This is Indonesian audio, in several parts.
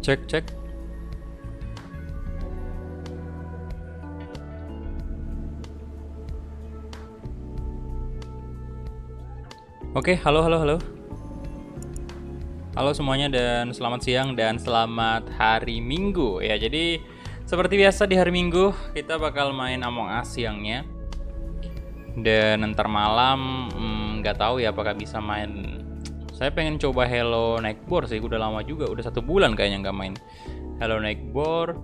Cek cek. Oke, halo halo halo. Halo semuanya dan selamat siang dan selamat hari Minggu ya. Jadi seperti biasa di hari Minggu kita bakal main Among Us siangnya. Dan ntar malam nggak tahu ya apakah bisa main. Saya pengen coba Hello Neighbor sih, udah lama juga, udah 1 bulan kayaknya nggak main Hello Neighbor.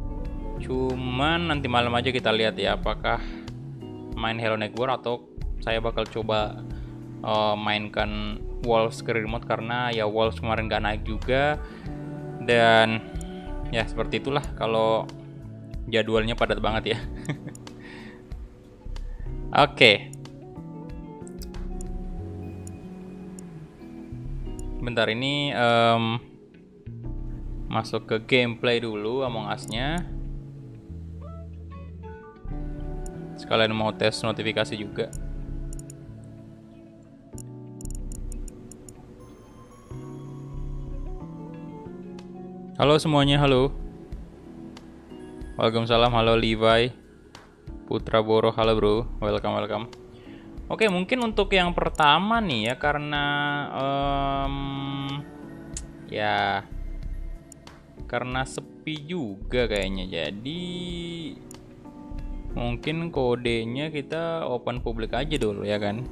Cuman nanti malam aja kita lihat ya apakah main Hello Neighbor atau saya bakal coba mainkan Wolves ke remote karena ya Wolves kemarin gak naik juga. Dan ya seperti itulah kalau jadwalnya padat banget ya. Oke. Bentar ini masuk ke gameplay dulu Among Us-nya. Sekalian mau tes notifikasi juga. Halo semuanya, halo. Waalaikumsalam, halo Levi. Putra Boro, halo bro. Welcome, welcome. Oke, mungkin untuk yang pertama nih ya, karena ya karena sepi juga kayaknya. Jadi mungkin kodenya kita open public aja dulu ya kan.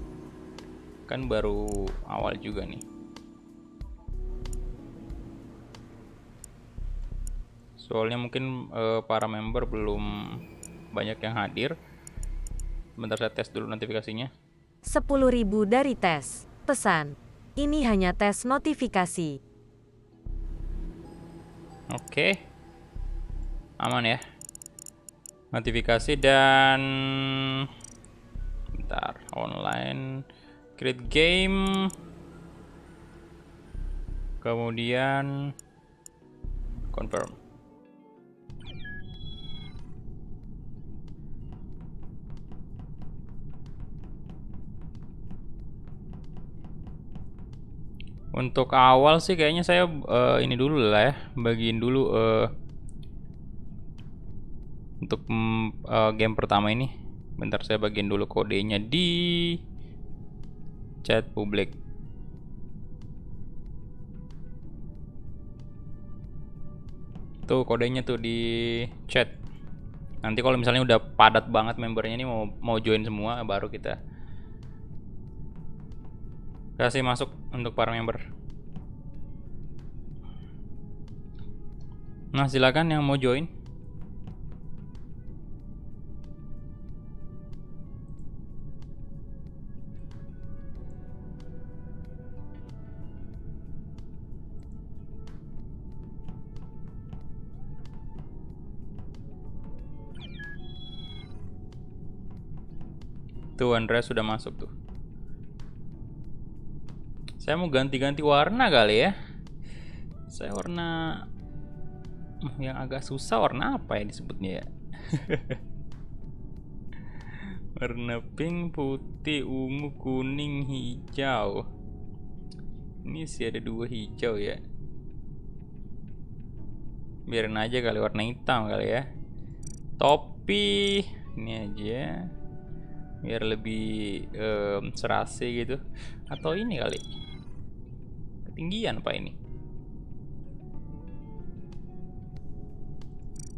Kan baru awal juga nih. Soalnya mungkin para member belum banyak yang hadir. Bentar saya tes dulu notifikasinya. 10.000 dari tes. Pesan. Ini hanya tes notifikasi. Oke. Aman ya. Notifikasi dan bentar, online create game. Kemudian confirm. Untuk awal sih kayaknya saya ini dulu lah ya, bagiin dulu untuk game pertama ini. Bentar saya bagiin dulu kodenya di chat publik. Tuh kodenya tuh di chat. Nanti kalau misalnya udah padat banget membernya ini mau join semua baru kita kasih masuk untuk para member. Nah, silakan yang mau join. Tuh Andrea sudah masuk tuh. Saya mau ganti-ganti warna kali ya. Saya warna yang agak susah, warna apa ya disebutnya ya? Warna pink, putih, ungu, kuning, hijau. Ini sih ada 2 hijau ya. Biarin aja kali warna hitam kali ya. Topi ini aja. Biar lebih serasi gitu. Atau ini kali. Ketinggian apa ini?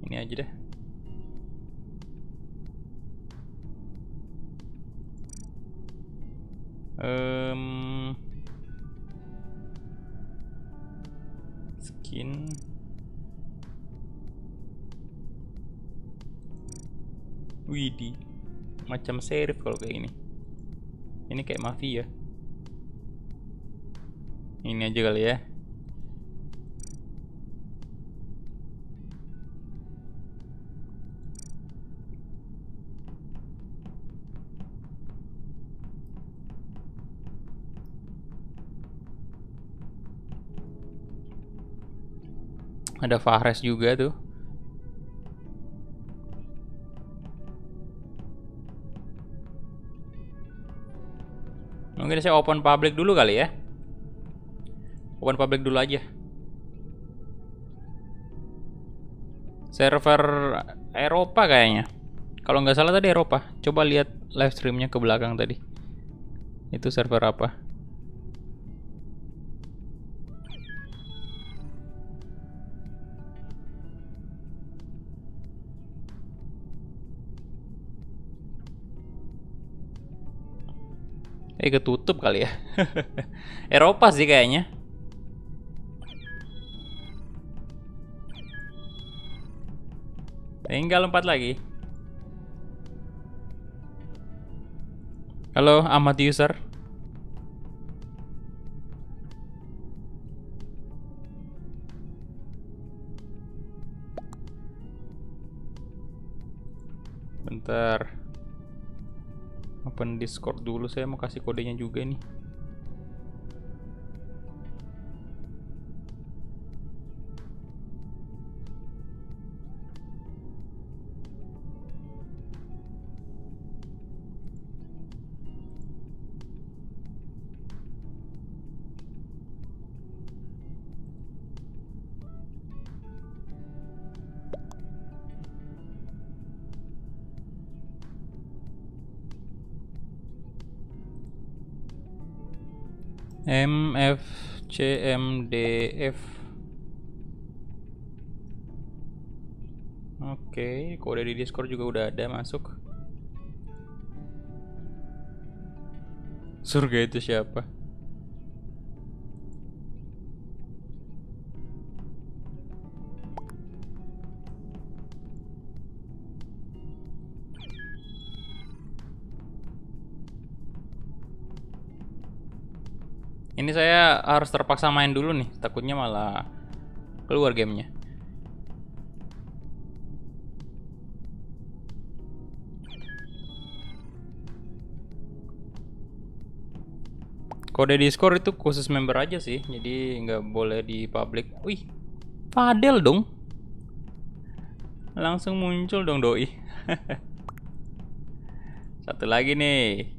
Ini aja deh. Skin. Widih, macam serif kalau kayak ini. Ini kayak mafia. Ini aja kali ya. Ada Fahres juga tuh. Mungkin saya open public dulu kali ya. Open public dulu aja. Server Eropa kayaknya. Kalau nggak salah tadi Eropa. Coba lihat live streamnya ke belakang tadi. Itu server apa? Ketutup kali ya. Eropa sih kayaknya. Tinggal 4 lagi. Halo Ahmad user. Bentar. Open Discord dulu, saya mau kasih kodenya juga nih. MFCMDF. Oke, kode di Discord juga udah ada masuk. Surga itu siapa? Ini saya harus terpaksa main dulu nih, takutnya malah keluar gamenya. Kode Discord itu khusus member aja sih, jadi nggak boleh di public. Wih, Fadel dong. Langsung muncul dong doi. Satu lagi nih.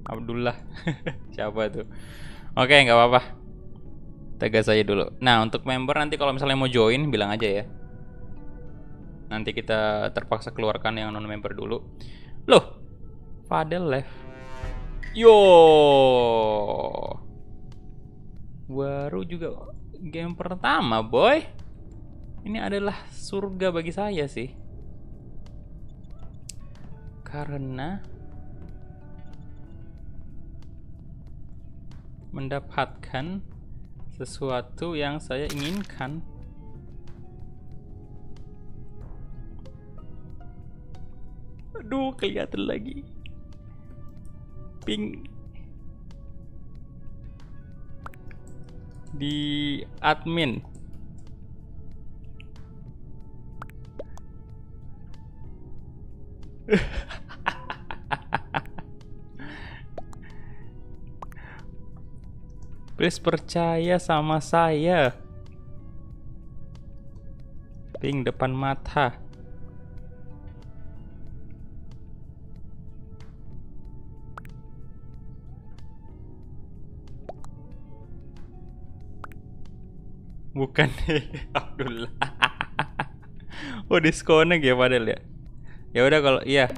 Abdullah. Siapa tuh? Oke, nggak apa-apa. Tegas aja dulu. Nah, untuk member nanti kalau misalnya mau join bilang aja ya. Nanti kita terpaksa keluarkan yang non member dulu. Loh, Fadel left. Yo, baru juga game pertama, boy. Ini adalah surga bagi saya sih. Karena mendapatkan sesuatu yang saya inginkan. Aduh, kelihatan lagi. Ping di admin. Please percaya sama saya. Ping depan mata. Bukan Abdullah. Oh, disconnect ya padahal ya. Ya udah kalau iya.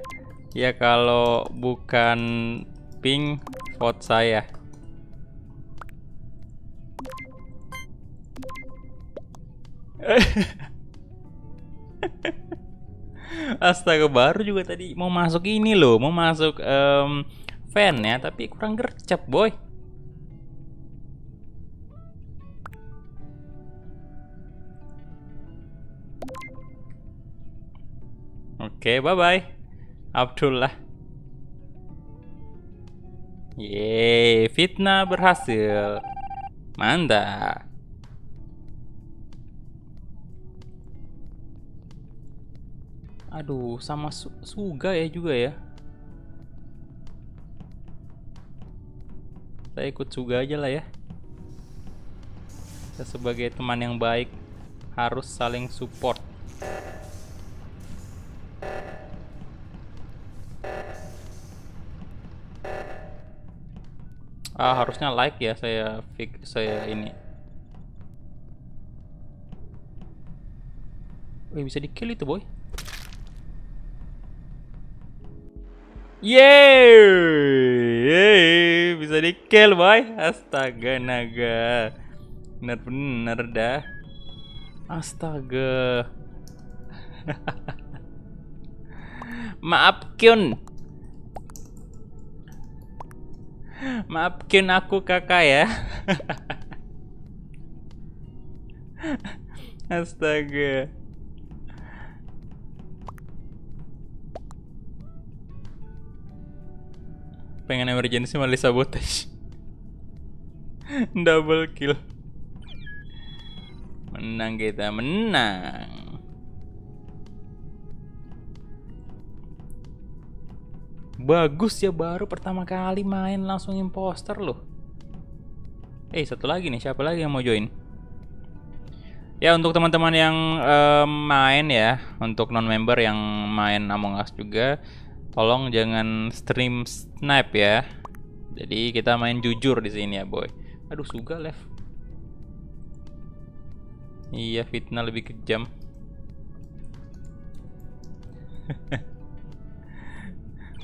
Ya kalau bukan ping vote saya. Astaga, baru juga tadi mau masuk ini loh, mau masuk fan ya, tapi kurang gercep, boy. Oke, bye-bye Abdullah. Yeay, fitnah berhasil. Mantap. Aduh, sama Suga ya juga ya. Saya ikut Suga aja lah ya. Kita sebagai teman yang baik harus saling support. Harusnya like ya, saya ini. Wih, bisa di kill itu boy. Yeay, bisa di kill boy. Astaga naga. Bener-bener dah. Astaga. Maafkan aku kakak ya. Astaga. Pengen emergency malah sabotage. Double kill. Menang kita, menang. Bagus ya, baru pertama kali main langsung imposter loh. Satu lagi nih, siapa lagi yang mau join? Ya, untuk teman-teman yang main ya, untuk non-member yang main Among Us juga, tolong jangan stream snipe ya. Jadi kita main jujur di sini ya, boy. Aduh, Suga left. Iya, fitnah lebih kejam.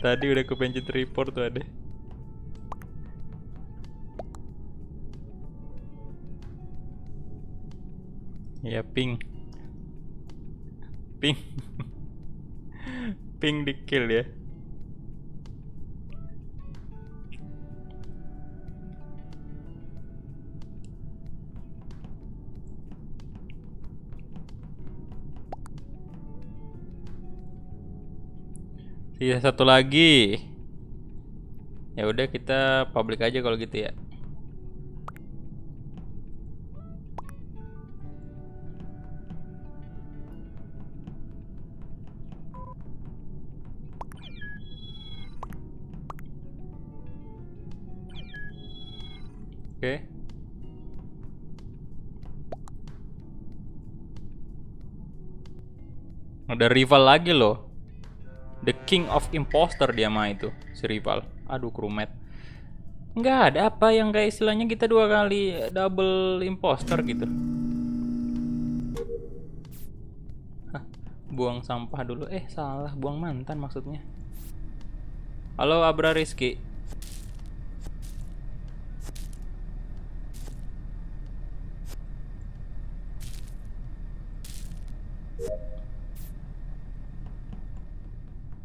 Tadi udah kepencet report tuh ada. Ya, ping. Ping di kill ya. Sisa satu lagi. Ya udah, kita public aja kalau gitu ya. Oke. Ada rival lagi loh. The King of Imposter dia mah itu, si rival. Aduh, crewmate. Nggak ada apa yang kayak istilahnya kita 2 kali double imposter gitu. Hah, buang sampah dulu. Salah, buang mantan maksudnya. Halo Abra Rizky.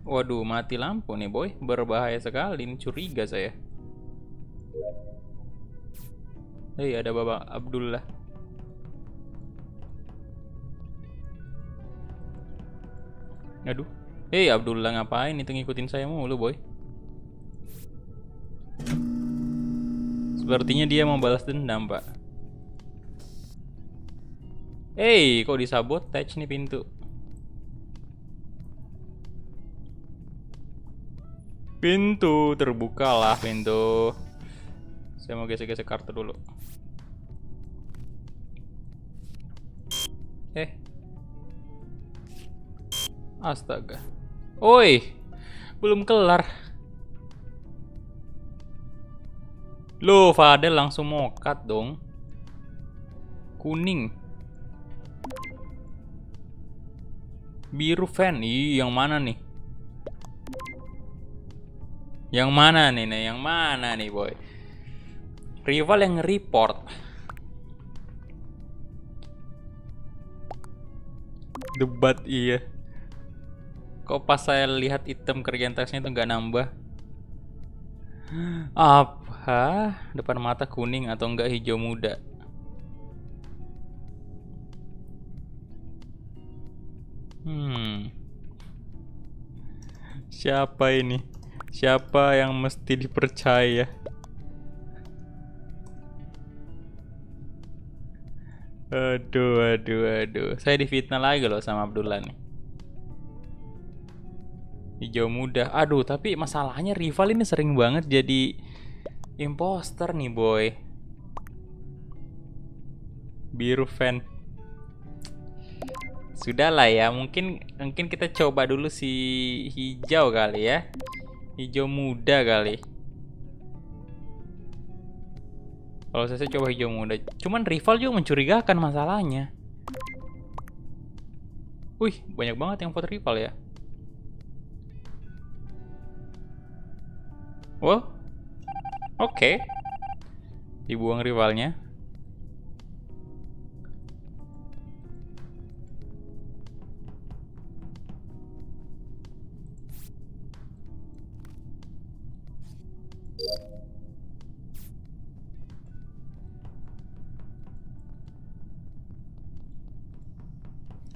Waduh, mati lampu nih boy. Berbahaya sekali, ini curiga saya. Ada Bapak Abdullah. Aduh. Abdullah ngapain itu ngikutin saya mulu boy. Sepertinya dia mau balas dendam, Pak. Kok disabotage nih pintu? Pintu, terbukalah pintu. Saya mau gesek-gesek kartu dulu. Astaga. Oi, belum kelar. Loh, Fadel langsung mokat dong. Kuning. Biru fan. Yang mana nih? Yang mana nih? Yang mana nih, boy? Rival yang report. Debat iya. Kok pas saya lihat item kerjaan tesnya itu nggak nambah? Apa? Depan mata kuning atau enggak hijau muda? Siapa ini? Siapa yang mesti dipercaya? Aduh. Saya difitnah lagi loh sama Abdullah nih. Hijau muda. Aduh, tapi masalahnya rival ini sering banget jadi imposter nih, boy. Biru fan. Sudahlah ya, mungkin kita coba dulu si hijau kali ya. Hijau muda kali. Kalau saya sih coba hijau muda. Cuman rival juga mencurigakan masalahnya. Wih, banyak banget yang vote rival ya. Wow, oke. Dibuang rivalnya.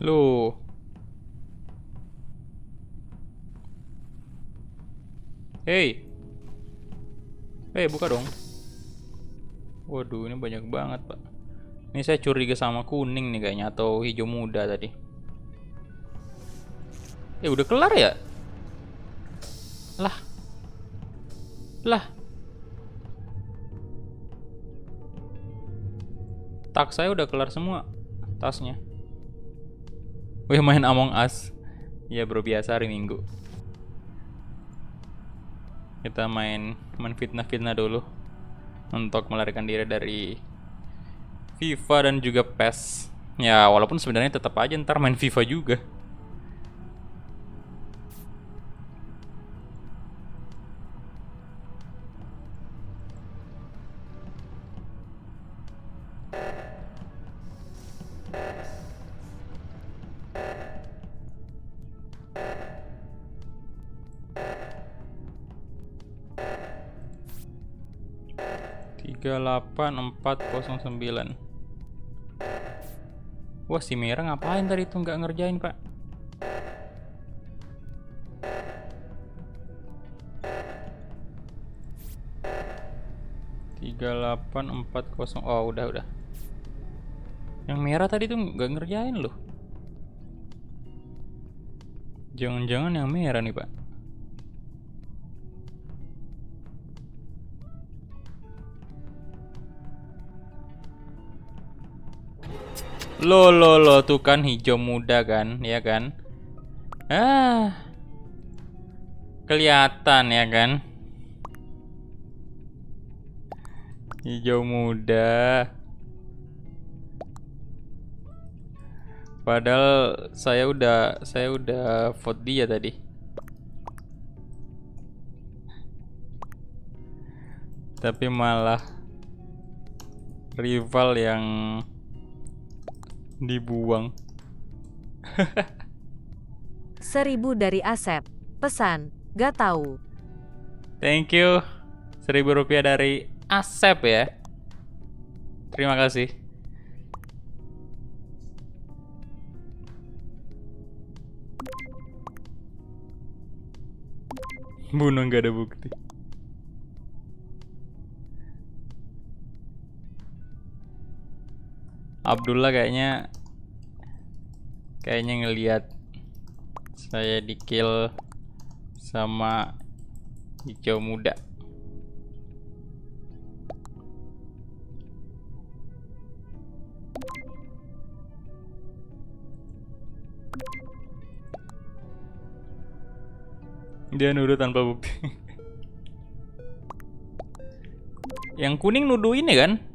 Loh. Hey. Hey, buka dong. Waduh, ini banyak banget, Pak. Ini saya curiga sama kuning nih kayaknya, atau hijau muda tadi. Udah kelar ya? Lah. Lah. Tak saya udah kelar semua tasnya. Wih, main Among Us. Ya bro, biasa hari Minggu. Kita main fitnah-fitnah dulu untuk melarikan diri dari FIFA dan juga PES. Ya walaupun sebenarnya tetap aja ntar main FIFA juga. Tiga 8409. Wah, si merah ngapain tadi tuh, nggak ngerjain pak? Tiga 8400. Oh udah. Yang merah tadi tuh nggak ngerjain loh. Jangan-jangan yang merah nih pak. Lo tuh kan hijau muda kan, ya kan? Kelihatan ya kan? Hijau muda. Padahal saya udah vote dia tadi. Tapi malah rival yang dibuang. 1000 dari Asep. Pesan, gak tahu. Thank you. 1000 rupiah dari Asep ya. Terima kasih. Bunuh gak ada bukti. Abdullah kayaknya ngelihat saya di kill sama hijau muda. Dia nuduh tanpa bukti. Yang kuning nuduh ini kan?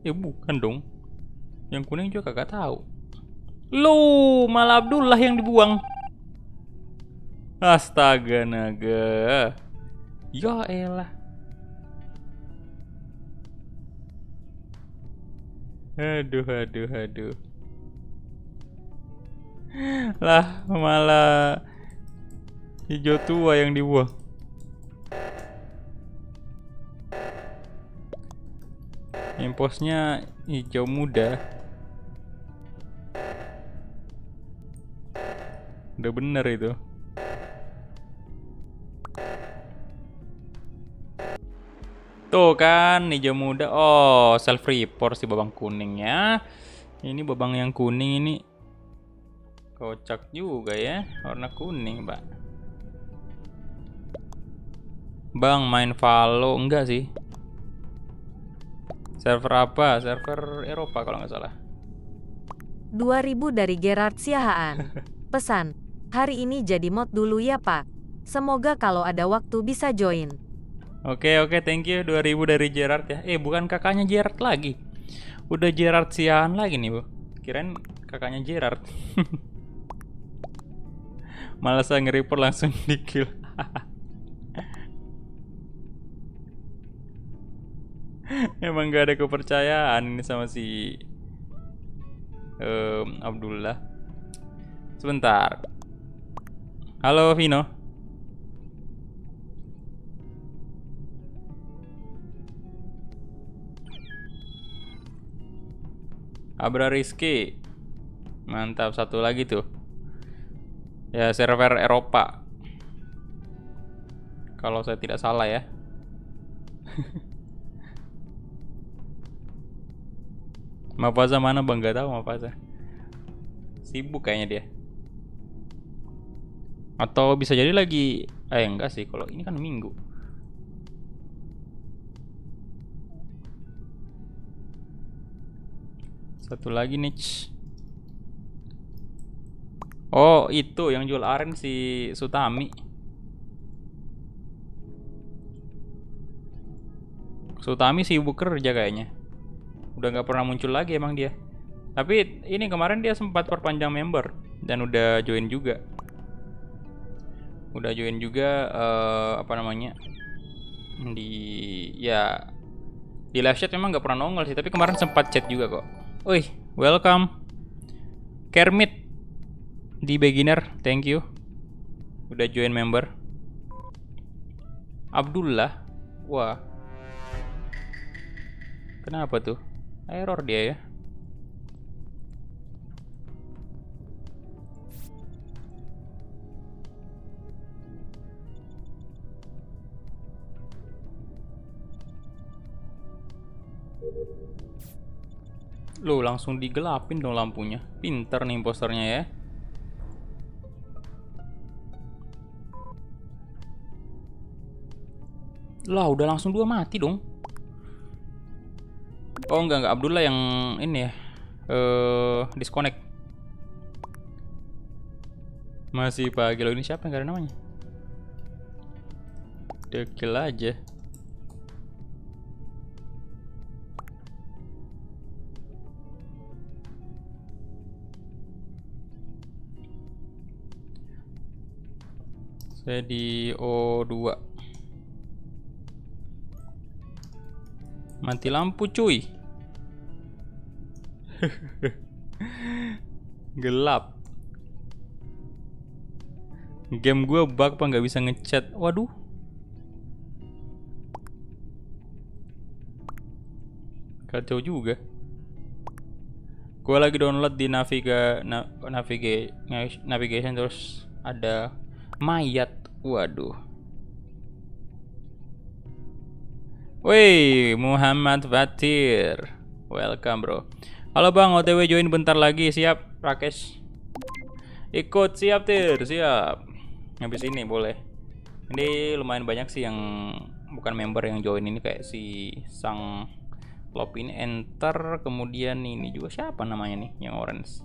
Ya bukan dong. Yang kuning juga kagak tahu. Loh, malah Abdullah yang dibuang. Astaga naga. Ya elah. Aduh. Lah, malah hijau tua yang dibuang. Imposnya hijau muda. Udah bener itu. Tuh kan hijau muda. Oh, self report si babang kuning ya. Ini babang yang kuning ini kocak juga ya, warna kuning pak. Bang main Valo enggak sih? Server apa? Server Eropa kalau nggak salah. 2000 dari Gerard Siahaan. Pesan, hari ini jadi mod dulu ya pak. Semoga kalau ada waktu bisa join. Oke, thank you 2000 dari Gerard ya. Bukan kakaknya Gerard lagi. Udah Gerard Siahan lagi nih, Bu. Kirain kakaknya Gerard. Malah saya nge-report langsung di-kill. Emang gak ada kepercayaan ini sama si Abdullah. Sebentar. Halo Vino. Abra Rizky. Mantap, satu lagi tuh. Ya, server Eropa. Kalau saya tidak salah ya. Mafaza mana bang? Gak tahu Mafaza. Sibuk kayaknya dia. Atau bisa jadi lagi. Enggak sih, kalau ini kan minggu. Satu lagi nih. Oh, itu yang jual aren si Sutami. Sutami sibuk kerja kayaknya. Udah nggak pernah muncul lagi emang dia. Tapi ini kemarin dia sempat perpanjang member dan udah join juga. Apa namanya? Di live chat memang nggak pernah nongol sih, tapi kemarin sempat chat juga kok. Wih, welcome Kermit di beginner, thank you udah join member. Abdullah, wah, kenapa tuh error dia ya? Loh, langsung digelapin dong lampunya. Pinter nih imposternya ya. Lah, udah langsung 2 mati dong. Oh enggak, Abdullah yang ini ya. Disconnect. Masih pagi loh, ini siapa yang gak ada namanya? Dekil aja. Saya di O2. Mati lampu cuy. Gelap. Game gue bug apa nggak bisa ngechat. Waduh. Kacau juga. Gue lagi download di navigation terus ada mayat. Waduh. Woi, Muhammad Fatir. Welcome bro. Halo bang, OTW join bentar lagi. Siap, Rakesh. Ikut, siap Tir, siap. Habis ini boleh. Ini lumayan banyak sih yang bukan member yang join ini, kayak si Sang Lop ini enter. Kemudian ini juga siapa namanya nih yang orange.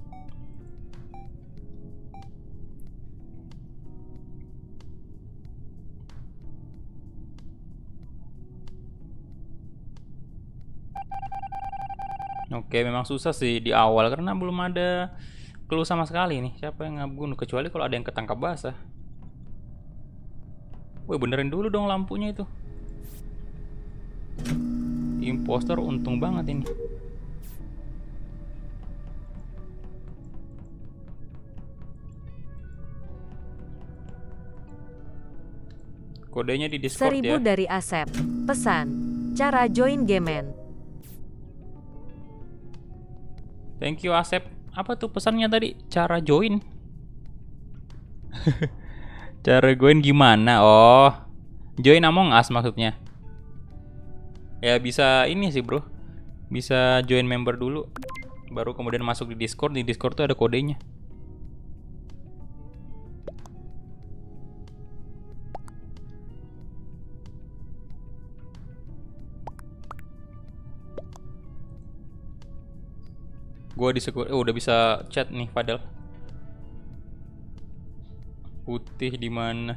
Oke, memang susah sih di awal karena belum ada clue sama sekali nih siapa yang ngebunuh, kecuali kalau ada yang ketangkap basah. Woi, benerin dulu dong lampunya itu. Imposter untung banget ini. Kodenya di Discord 1000 ya. dari Asep. Pesan. Cara join Gemen. Thank you Asep. Apa tuh pesannya tadi? Cara join. Cara join gimana? Oh, join Among Us maksudnya. Ya bisa ini sih bro. Bisa join member dulu, baru kemudian masuk di Discord. Di Discord tuh ada kodenya. Gua di udah bisa chat nih padahal. Putih di mana?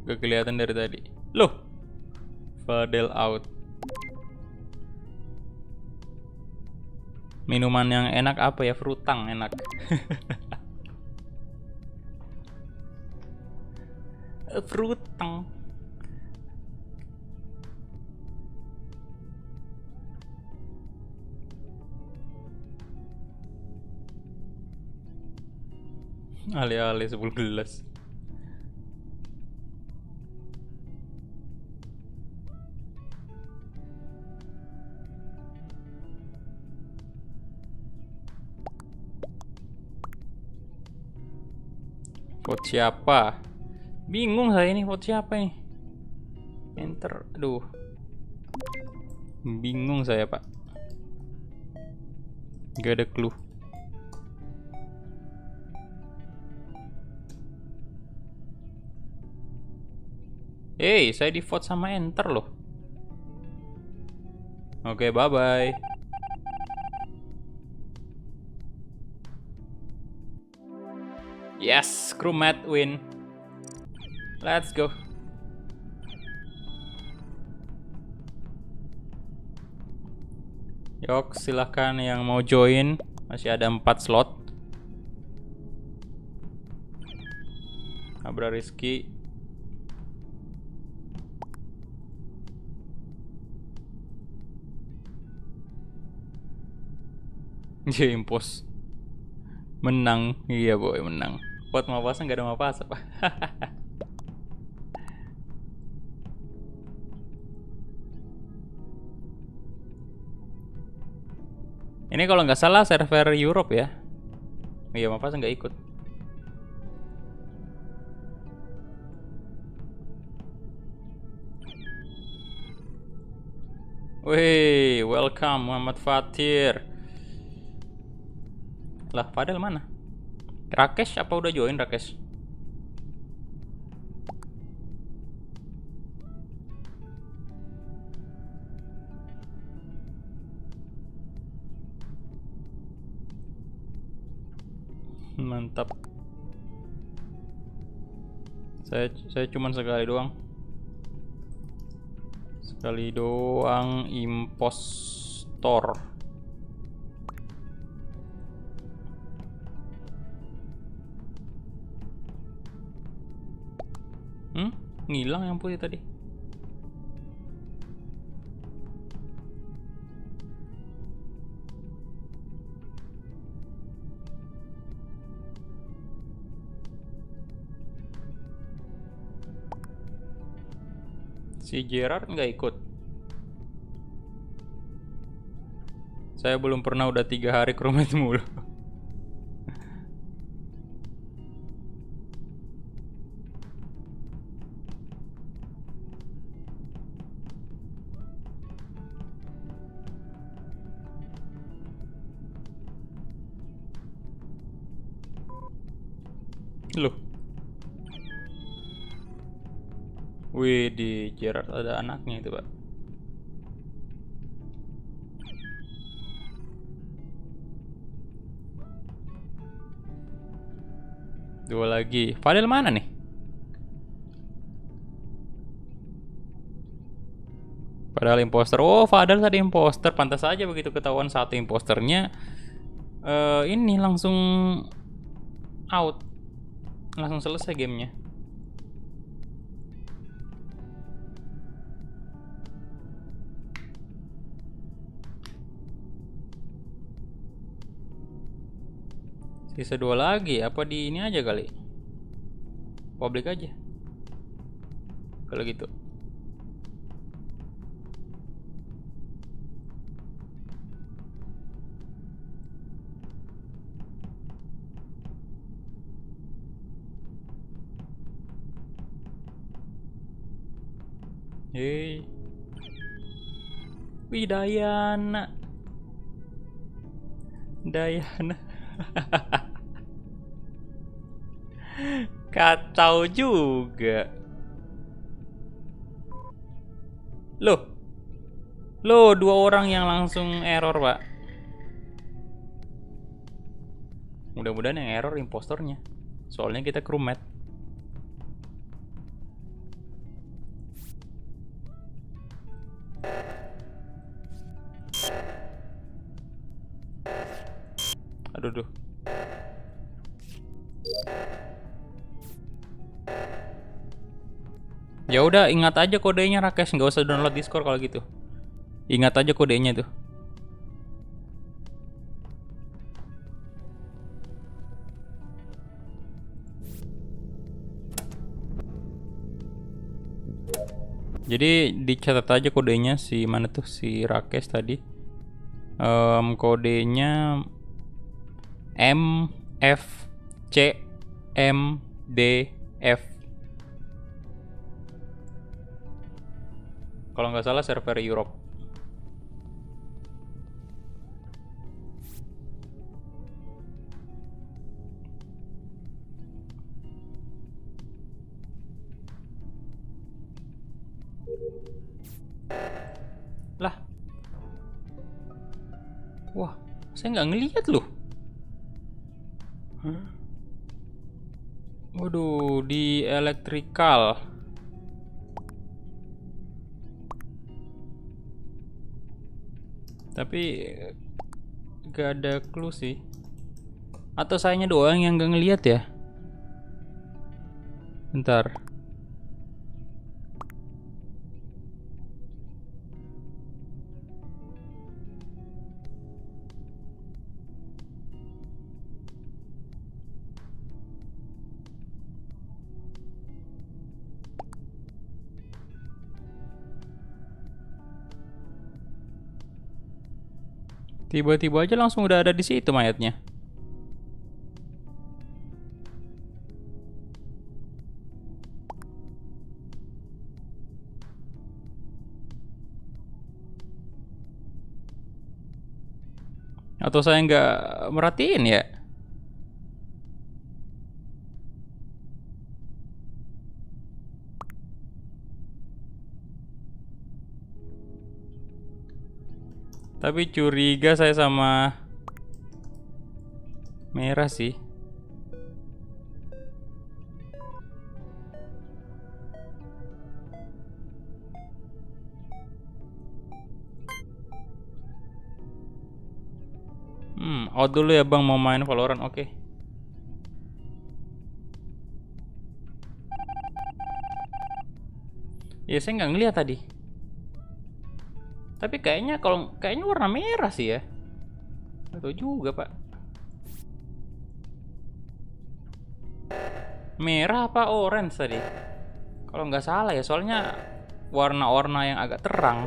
Gak kelihatan dari tadi. Loh, Fadel out. Minuman yang enak apa ya? Frutang enak. Frutang. Alih-alih 10 gelas. Vote siapa? Bingung saya ini vote siapa ini. Enter. Aduh. Bingung saya, Pak. Gak ada clue. Saya di vote sama enter loh. Oke, bye-bye. Yes, crewmate win. Let's go. Yok, silahkan yang mau join. Masih ada 4 slot. Abra Rizky. Impos. Menang. Iya boy, menang. Buat Mapasa nggak ada Mapasa, Pak. Ini kalau nggak salah server Europe ya. Iya, Mapasa nggak ikut. Wih, welcome Muhammad Fatir. Lah, Fadel mana? Rakesh apa udah join Rakesh? Mantap. Saya cuman sekali doang. Sekali doang impostor. Ngilang yang putih tadi. Si Gerard nggak ikut. Saya belum pernah udah 3 hari crewmate mulu. Loh. Wih, di Gerard ada anaknya itu, Pak. Dua lagi. Fadel mana nih? Padahal imposter. Oh, Fadel tadi imposter. Pantas aja begitu ketahuan satu imposternya. Ini langsung out. Langsung selesai gamenya. Sisa 2 lagi. Apa di ini aja kali? Public aja. Kalau gitu. Hei. Wih, Dayana. Kacau juga. Loh, 2 orang yang langsung error, Pak. Mudah-mudahan yang error impostornya. Soalnya kita crewmate. Aduh duh. Ya udah, ingat aja kodenya Rakesh, nggak usah download Discord kalau gitu. Ingat aja kodenya tuh. Jadi dicatat aja kodenya si mana tuh si Rakesh tadi. Kodenya MFCMDF. Kalau nggak salah server Europe. Lah. Wah, saya nggak ngelihat loh. Waduh, di electrical. Tapi gak ada clue sih. Atau sayanya doang yang gak ngelihat ya? Bentar. Tiba-tiba aja langsung udah ada di situ mayatnya. Atau saya nggak merhatiin ya? Tapi curiga saya sama merah sih. Out dulu ya bang, mau main Valorant, oke. Ya saya nggak ngeliat tadi. Tapi kayaknya warna merah sih ya. Atau juga pak. Merah apa orange tadi? Kalau nggak salah ya, soalnya warna-warna yang agak terang.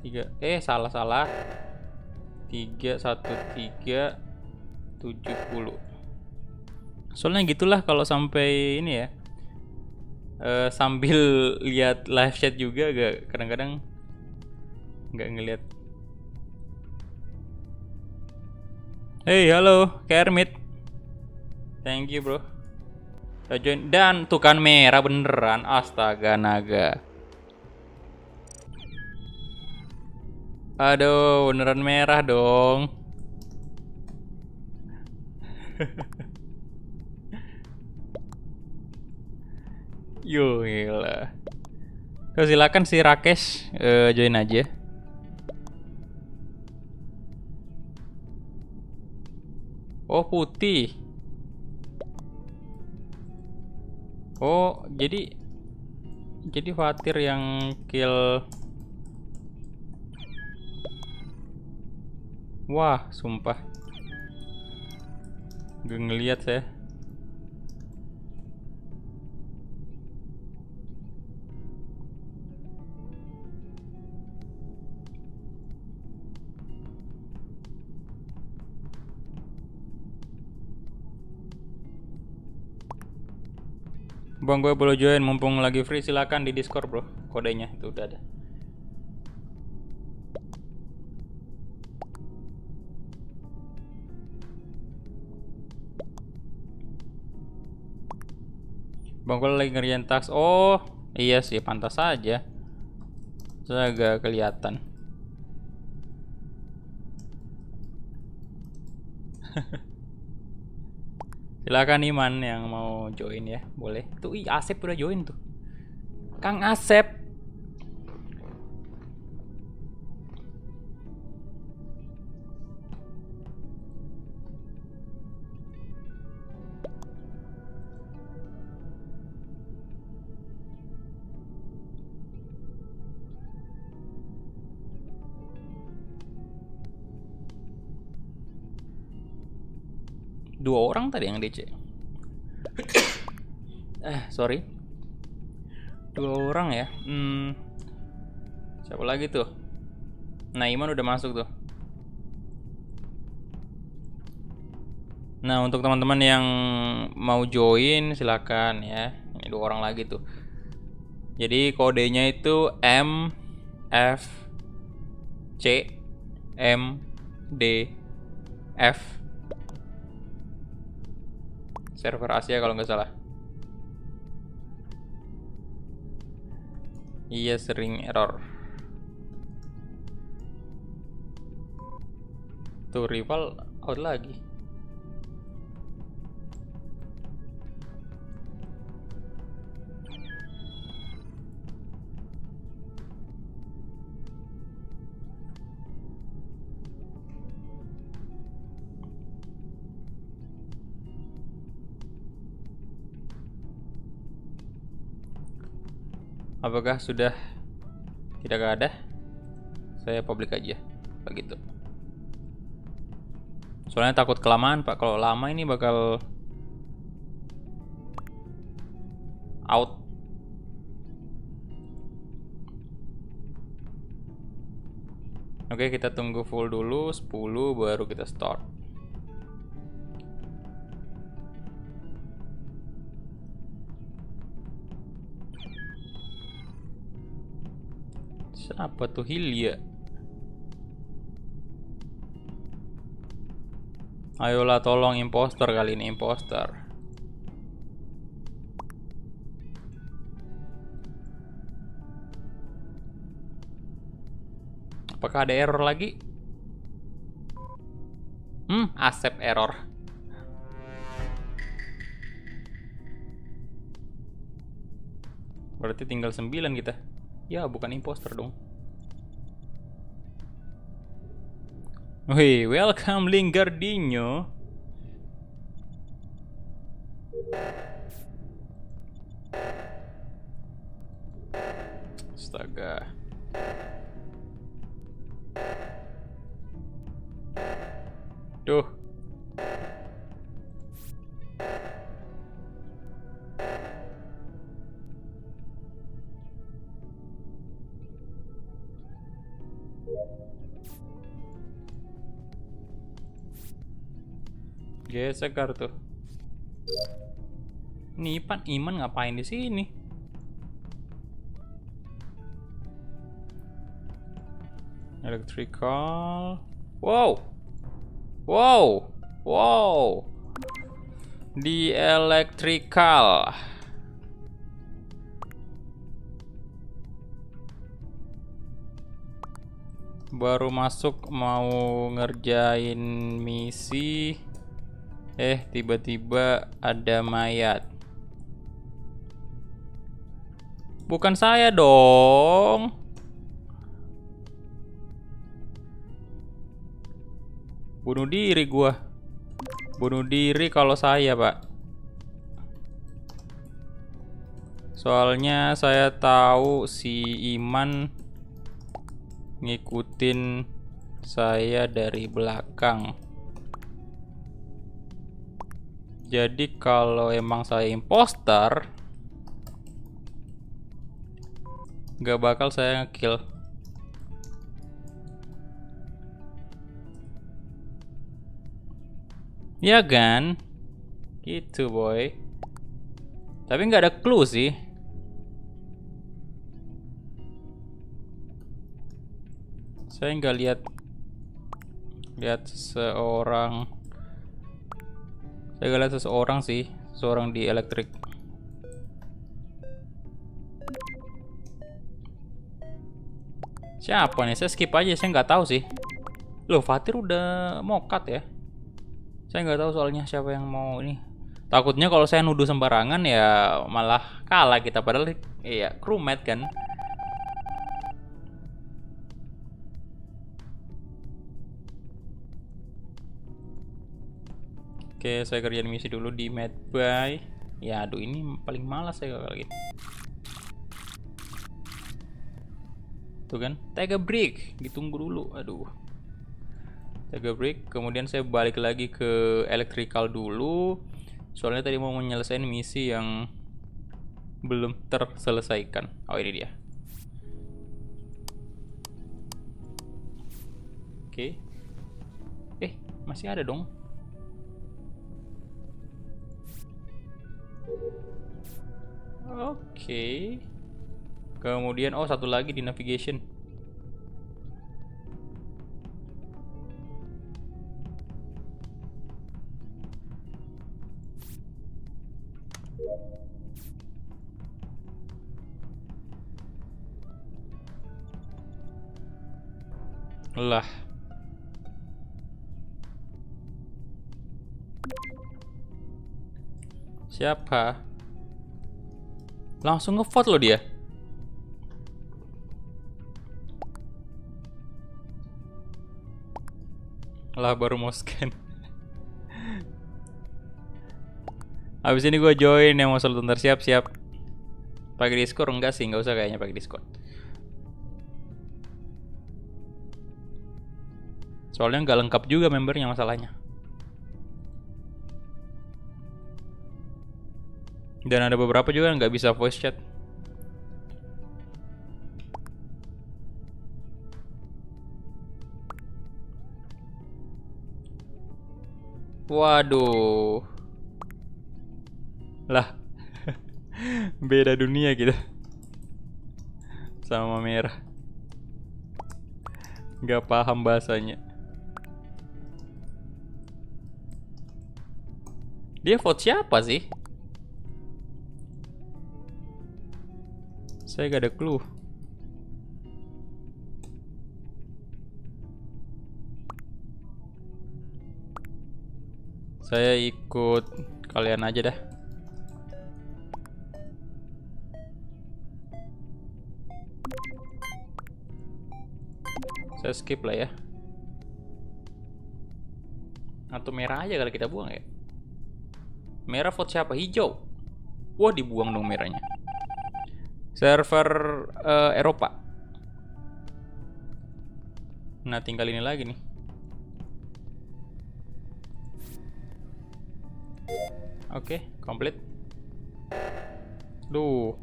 3 31370. Soalnya gitulah kalau sampai ini ya. Sambil lihat live chat juga agak kadang-kadang nggak ngeliat. Hey, halo, Kermit. Thank you, bro. Udah join. Dan tuh kan merah beneran. Astaga naga. Aduh, beneran merah dong. Yo, gila. So, silakan si Rakesh join aja. Oh, putih. Oh, jadi Fatir yang kill. Wah, sumpah. Gak ngeliat saya. Bang, gue boleh join mumpung lagi free, silakan di Discord, bro. Kodenya itu udah ada. Bang, gue lagi ngerjain task. Oh, iya sih, pantas saja. Saya agak kelihatan. Silakan Iman yang mau join ya, boleh. Tuh, Asep udah join tuh. Kang Asep. 2 orang tadi yang DC. Sorry. 2 orang ya. Siapa lagi tuh? Nah, Iman udah masuk tuh. Nah, untuk teman-teman yang mau join silakan ya. Ini 2 orang lagi tuh. Jadi kodenya itu M F C M D F. Server Asia kalau nggak salah. Iya, sering error. Tuh rival out lagi. Apakah sudah tidak ada? Saya publik aja begitu. Soalnya takut kelamaan, Pak. Kalau lama ini bakal out. Oke, kita tunggu full dulu 10 baru kita start. Siapa tuh Hilya? Ayolah tolong impostor kali ini, impostor. Apakah ada error lagi? Accept error. Berarti tinggal 9 kita. Ya, bukan imposter dong. Wih, welcome Lingardinho. Astaga. Duh. Gesek kartu. Nih Iman ngapain di sini? Electrical. Wow. Wow. Wow. Di electrical. Baru masuk mau ngerjain misi. Tiba-tiba ada mayat. Bukan saya dong. Bunuh diri gua. Bunuh diri kalau saya, Pak. Soalnya saya tahu si Iman ngikutin saya dari belakang. Jadi kalau emang saya impostor, gak bakal saya nge-kill. Ya kan? Gitu boy. Tapi nggak ada clue sih. Saya nggak lihat seseorang. Saya nggak lihat seseorang sih, seorang di elektrik. Siapa nih? Saya skip aja, saya nggak tahu sih. Loh, Fatir udah mokat ya? Saya nggak tahu soalnya siapa yang mau ini. Takutnya kalau saya nuduh sembarangan ya malah kalah kita, padahal iya crewmate kan. Oke, saya kerjain misi dulu di Medbay. Ya, aduh ini paling malas saya kali. Tuh kan, take a break, ditunggu dulu. Aduh. jaga break. Kemudian saya balik lagi ke electrical dulu. Soalnya tadi mau menyelesaikan misi yang belum terselesaikan. Oh, ini dia. Oke. Masih ada dong. Oke. Kemudian satu lagi di navigation. Lah. Siapa? Langsung ngevote loh dia. Lah baru mau scan. Habis ini gue join yang mau solo tuntar, siap-siap. Pakai Discord enggak sih, nggak usah kayaknya pakai Discord. Soalnya nggak lengkap juga membernya masalahnya. Dan ada beberapa juga yang nggak bisa voice chat. Waduh. Lah. Beda dunia gitu. Sama merah. Nggak paham bahasanya. Dia vote siapa sih? Saya gak ada clue. Saya ikut kalian aja dah. Saya skip lah ya. Atau merah aja kalau kita buang ya. Merah vote siapa? Hijau. Wah, dibuang dong merahnya. Server Eropa. Nah, tinggal ini lagi nih. Oke, komplit. Duh.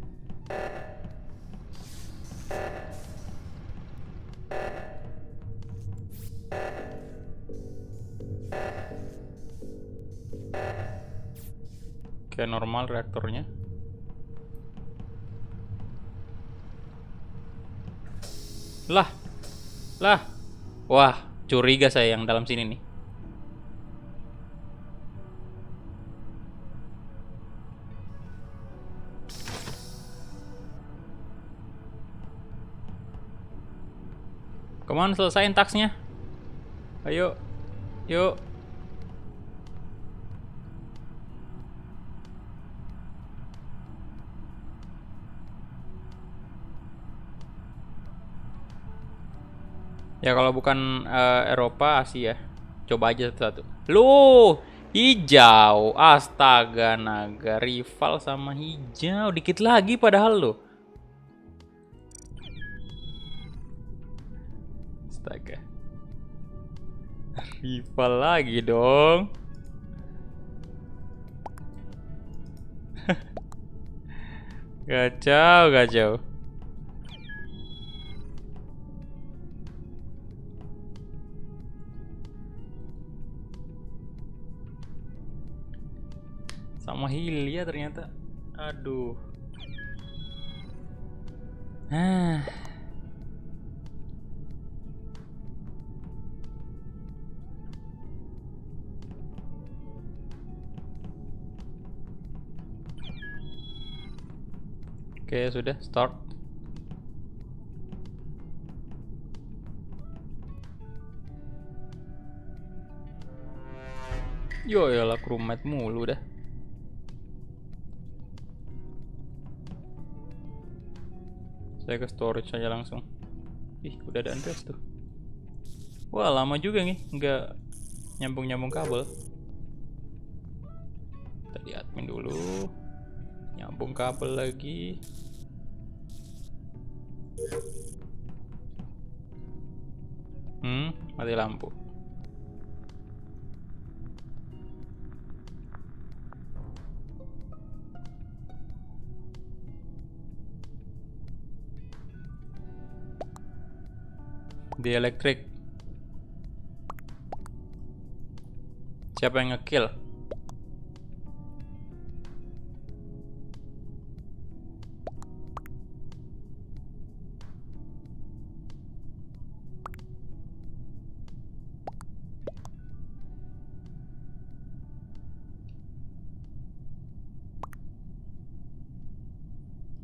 Kayak normal reaktornya. Lah. Wah, curiga saya yang dalam sini nih. Kemana selesain taksnya? Ayo. Yuk. Ya kalau bukan Eropa, Asia. Coba aja satu-satu. Loh, hijau. Astaga naga, rival sama hijau. Dikit lagi padahal loh. Astaga. Rival lagi dong. Kacau. Sama Hilya ternyata. Aduh. Oke, sudah start. Yo yalah, crewmate mulu dah. Saya ke storage aja langsung. Ih, udah ada Andreas tuh. Wah, lama juga nih nggak nyambung kabel. Tadi admin dulu. Nyambung kabel lagi. Mati lampu. Di elektrik. Siapa yang ngekill?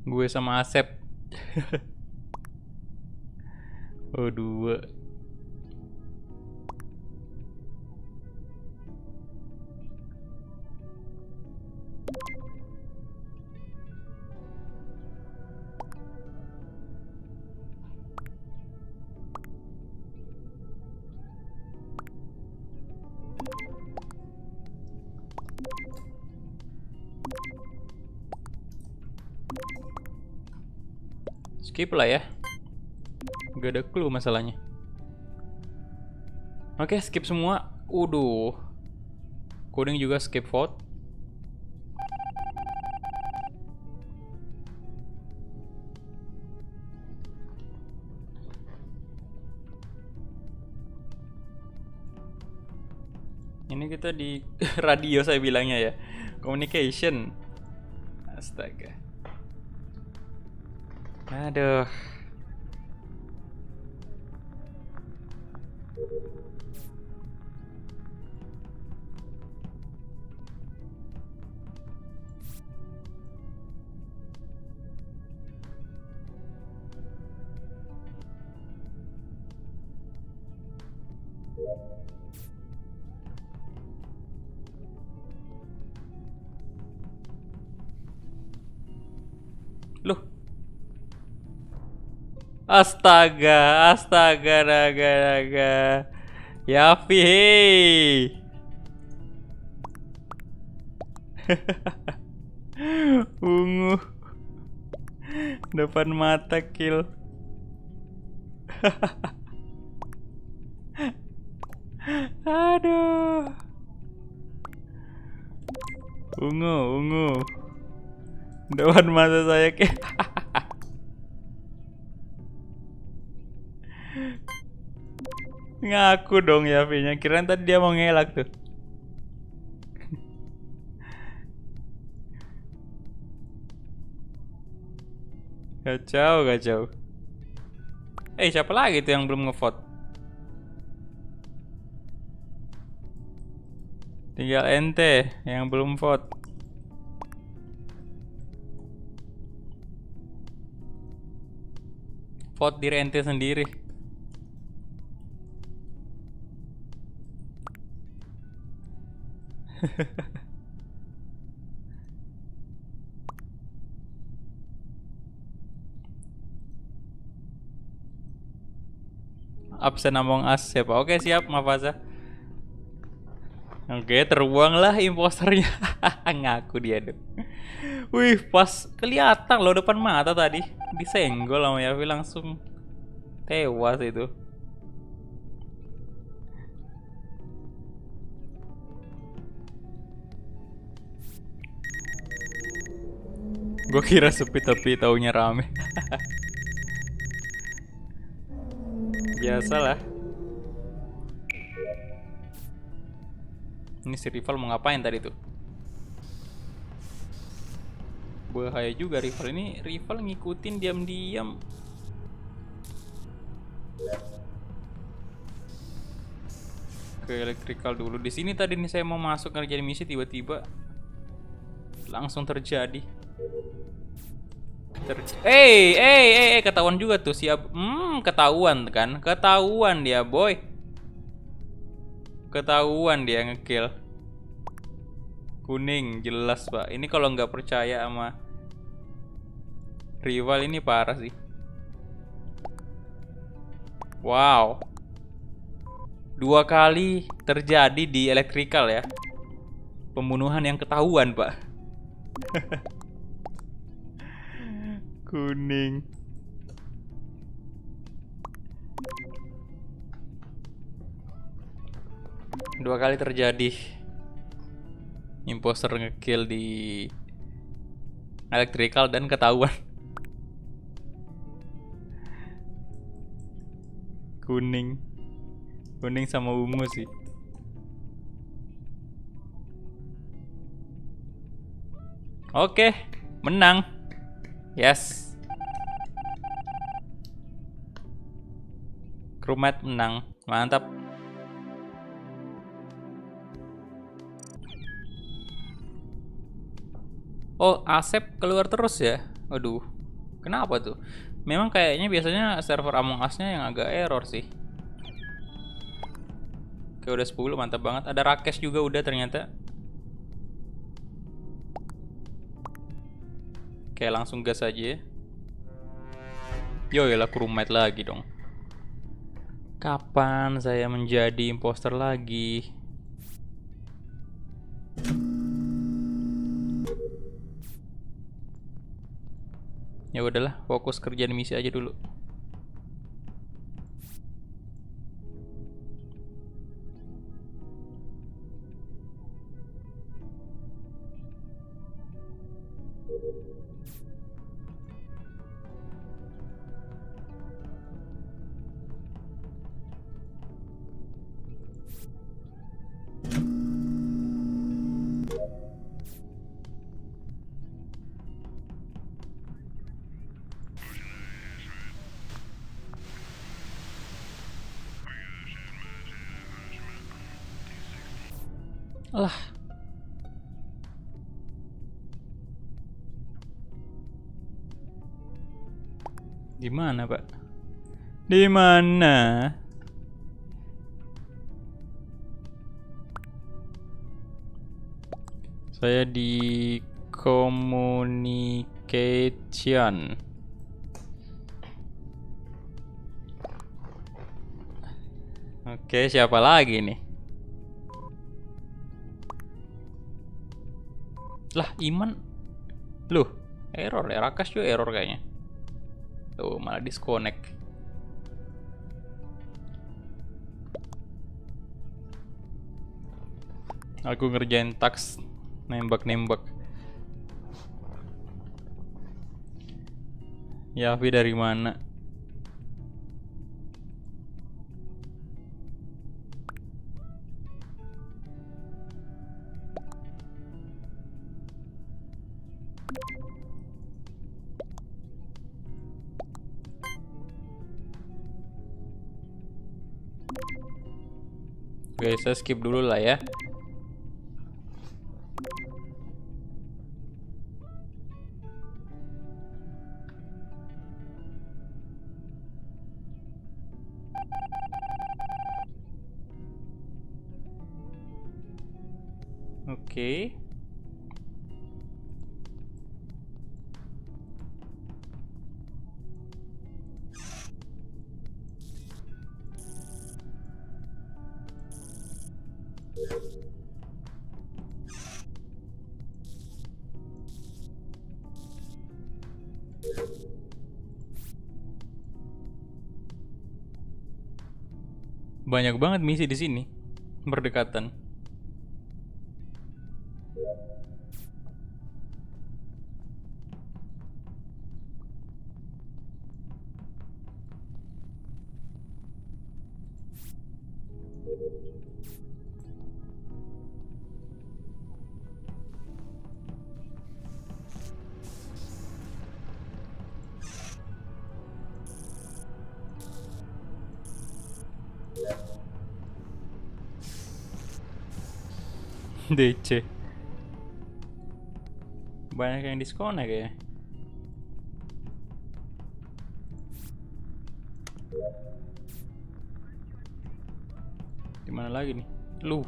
Gue sama Asep. Oh, dua. Skip lah ya. Gak ada clue masalahnya. Oke, skip semua. Uduh. Coding juga skip vote. Ini kita di radio saya bilangnya ya. Communication. Astaga. Aduh. Loh. Astaga, astaga, naga. Yafi, hei. Ungu. Depan mata kill. Aduh. Ungu. Depan mata saya kayak. Ngaku dong ya V-nya. Kirain tadi dia mau ngelak tuh. Kacau. Siapa lagi tuh yang belum ngevote? Tinggal ente yang belum vote. Vote diri ente sendiri. Absen Among Us siapa? Oke, siap, Mafaza. Oke, terbuang lah imposternya. Ngaku dia dong. Wih, pas kelihatan loh depan mata tadi. Disenggol sama Yavi, langsung tewas itu. Gue kira sepi tapi taunya rame. Biasalah. Ini si rival mau ngapain tadi tuh? Bahaya juga rival ini. Rival ngikutin diam-diam. Ke electrical dulu. Di sini tadi nih saya mau masuk ngerjain misi, tiba-tiba langsung terjadi. Ketahuan juga tuh siap. Ketahuan kan? Ketahuan dia, boy. Ketahuan dia ngekill. Kuning jelas, Pak. Ini kalau nggak percaya sama rival ini parah sih. Wow. 2 kali terjadi di electrical ya. Pembunuhan yang ketahuan, Pak. Kuning. Dua kali terjadi. Imposter ngekill di electrical dan ketahuan. Kuning. Kuning sama ungu sih. Oke, menang. Yes. Crewmate menang. Mantap. Oh, Asep keluar terus ya? Waduh. Kenapa tuh? Memang kayaknya biasanya server Among Us-nya yang agak error sih. Oke, udah 10, mantap banget. Ada Rakesh juga udah ternyata. Oke, langsung gas aja ya. Yoilah, crewmate lagi dong. Kapan saya menjadi imposter lagi? Ya udahlah, fokus kerjaan misi aja dulu. Alah. Di mana, Pak? Di mana? Saya di communication. Oke, siapa lagi nih? Lah, Iman. Loh, error ya. Rakas juga error kayaknya. Tuh, malah disconnect. Aku ngerjain task nembak-nembak. Yavi dari mana? Oke, saya skip dulu lah ya. Oke. Banyak banget misi di sini. Berdekatan. DC. Banyak yang disconnect ya. Dimana lagi nih? Lu.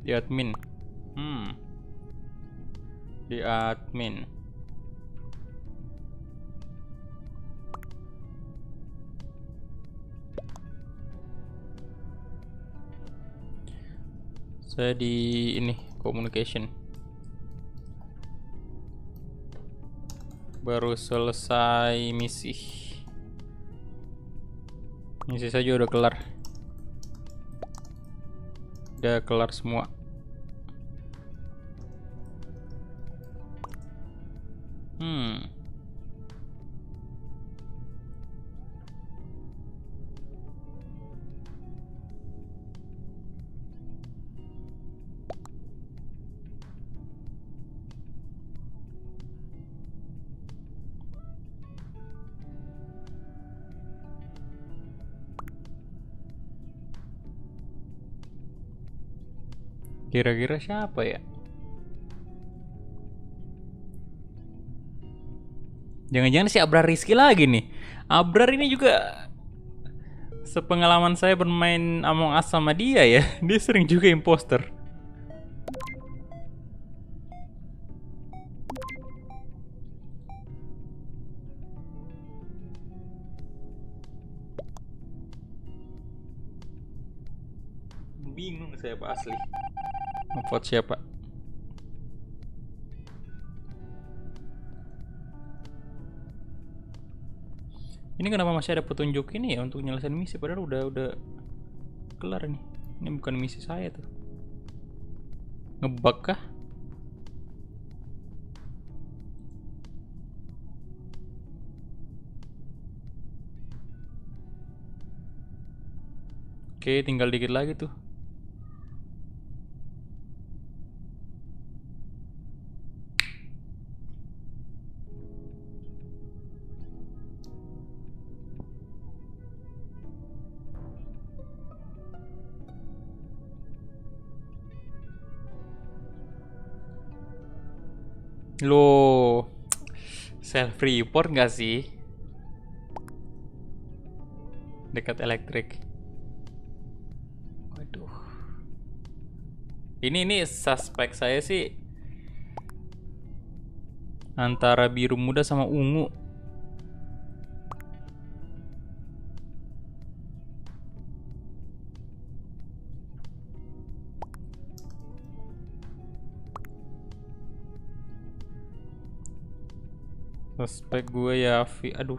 Di admin. Di admin. Saya di ini communication. Baru selesai misi. Misi saja udah kelar. Udah kelar semua. Hmm. Kira-kira siapa ya? Jangan-jangan si Abrar Rizky lagi nih. Abrar ini juga sepengalaman saya bermain Among Us sama dia ya. Dia sering juga imposter. Bingung saya Pak asli. Ngevote siapa? Ini kenapa masih ada petunjuk ini ya untuk nyelesain misi, padahal udah kelar nih. Ini bukan misi saya tuh. Ngebug kah? Oke, tinggal dikit lagi tuh. Loh, self report nggak sih? Dekat elektrik. Waduh. Ini suspek saya sih antara biru muda sama ungu. Suspek gue Yafi, aduh.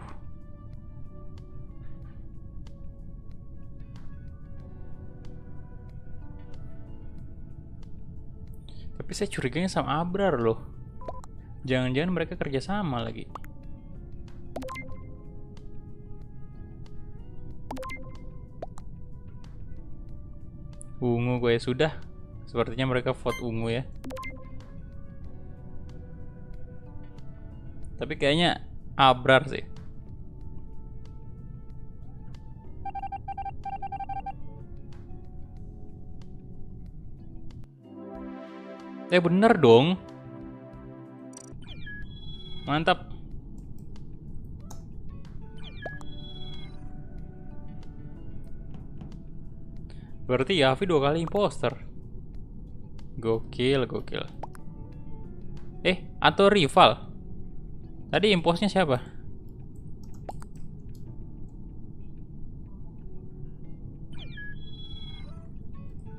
Tapi saya curiganya sama Abrar loh. Jangan-jangan mereka kerja sama lagi. Ungu gue sudah. Sepertinya mereka vote ungu ya. Tapi kayaknya Abrar sih. Bener dong. Mantap. Berarti Yafi 2 kali imposter. Gokil. Atau rival. Tadi imposnya siapa?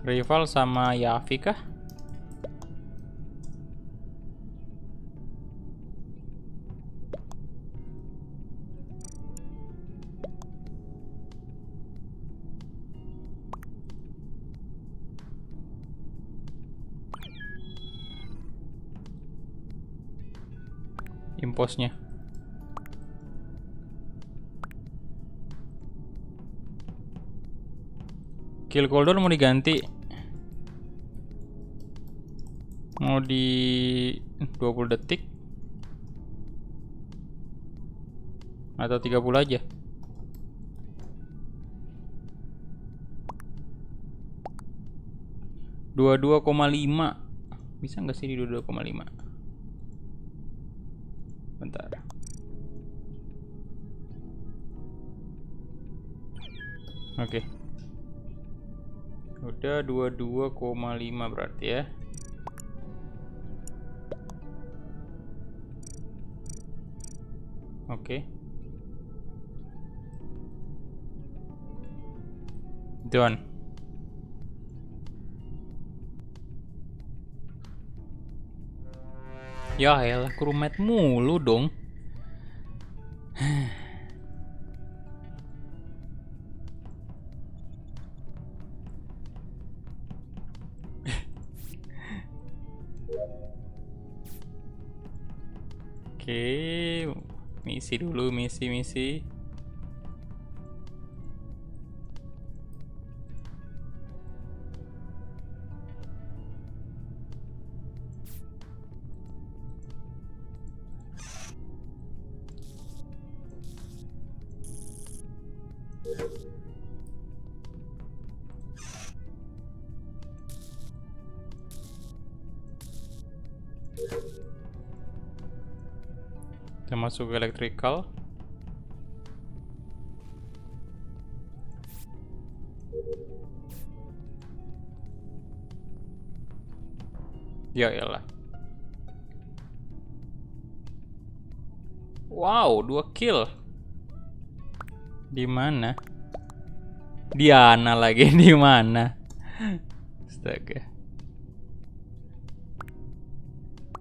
Rival sama Yafi kah? Imposnya. Kill cooldown mau diganti. Mau di 20 detik atau 30 aja. Dua koma lima. Bisa nggak sih di 22,5? Bentar. Oke. Udah 22,5 berarti ya. Oke. Done. Ya elah, crewmate mulu dong. Oke, misi dulu, misi. Kita masuk ke electrical. Ya elah. Wow, 2 kill. Di mana? Diana lagi di mana? Astaga.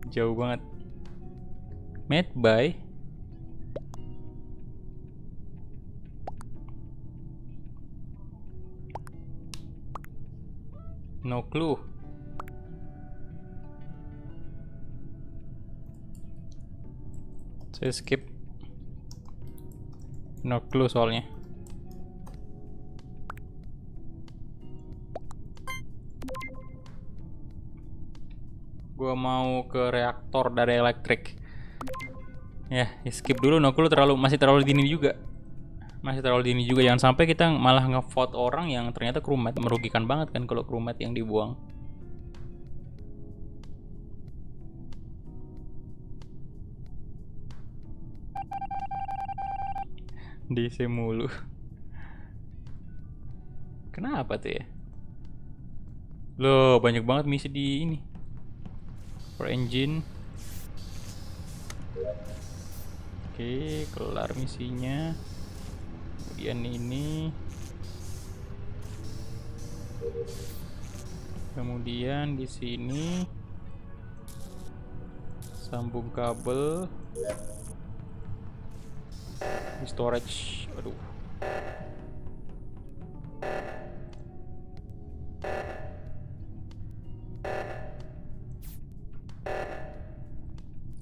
Jauh banget. Made by no clue. Saya skip. No clue soalnya. Gua mau ke reaktor dari elektrik. Ya, skip dulu. No clue masih terlalu dini juga. Jangan sampai kita malah ngevote orang yang ternyata crewmate. Merugikan banget kan kalau crewmate yang dibuang. DC mulu. Kenapa tuh ya? Loh, banyak banget misi di ini. For engine. Oke, kelar misinya. Kemudian ini. Kemudian di sini sambung kabel di storage. Aduh.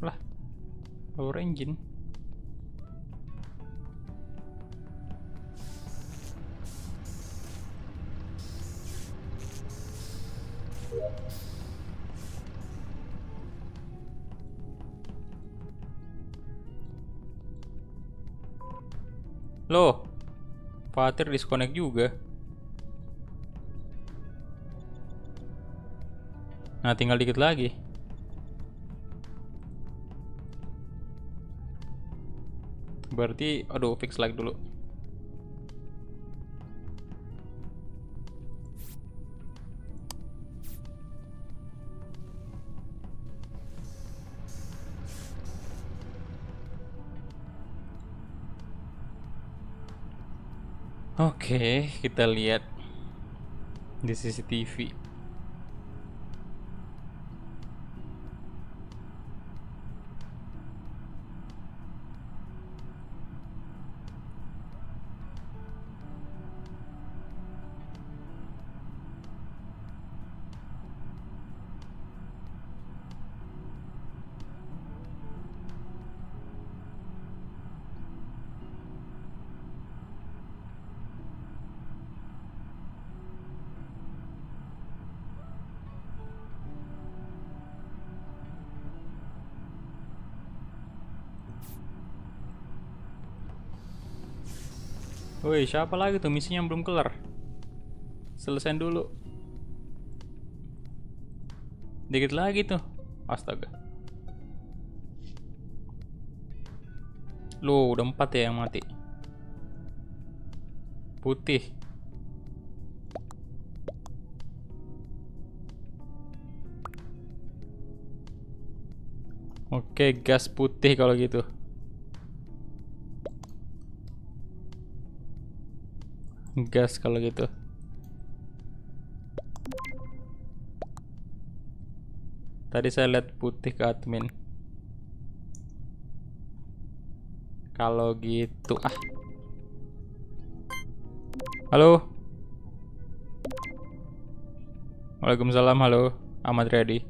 Lah, power engine. Loh, Fatir disconnect juga. Nah, tinggal dikit lagi. Berarti, aduh, fix like dulu. Oke, kita lihat di CCTV. Woi, siapa lagi tuh misinya yang belum kelar? Selesain dulu. Dikit lagi tuh. Astaga. Loh, udah 4 ya yang mati. Putih. Oke, gas putih kalau gitu. Gas kalau gitu. Tadi saya lihat putih ke admin. Kalau gitu, halo. Waalaikumsalam, halo. Ahmad Riyadi.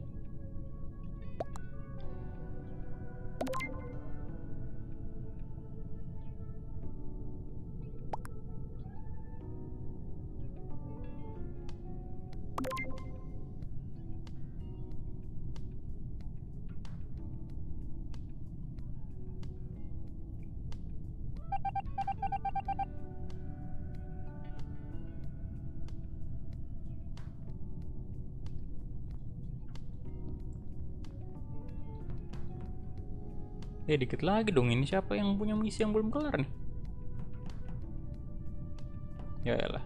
Dikit lagi dong, ini siapa yang punya misi yang belum kelar nih? Ya elah.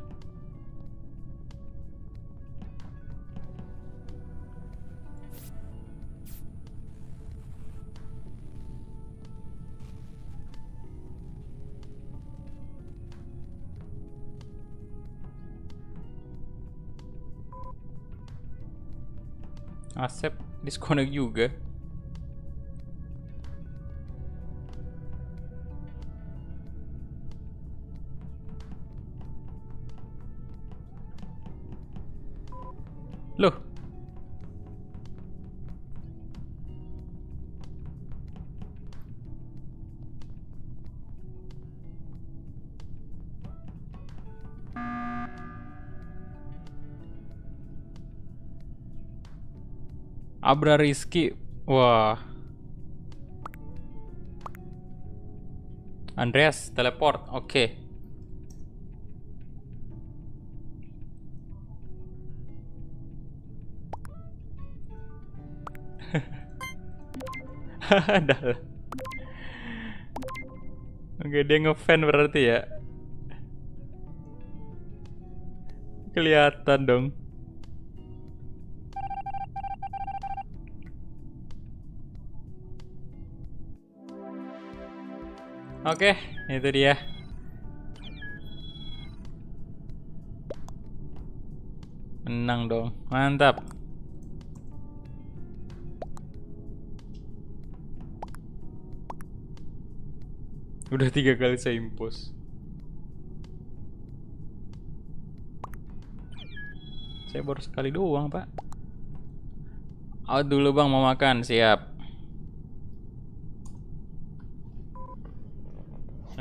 Asep disconnect juga. Loh. Abra Rizky. Wah. Andreas teleport. Oke. Dah. Oke, dia ngefan berarti ya. Kelihatan dong. Oke, itu dia. Menang dong. Mantap. Udah 3 kali saya impos. Saya baru sekali doang, Pak. Out dulu bang, mau makan. Siap.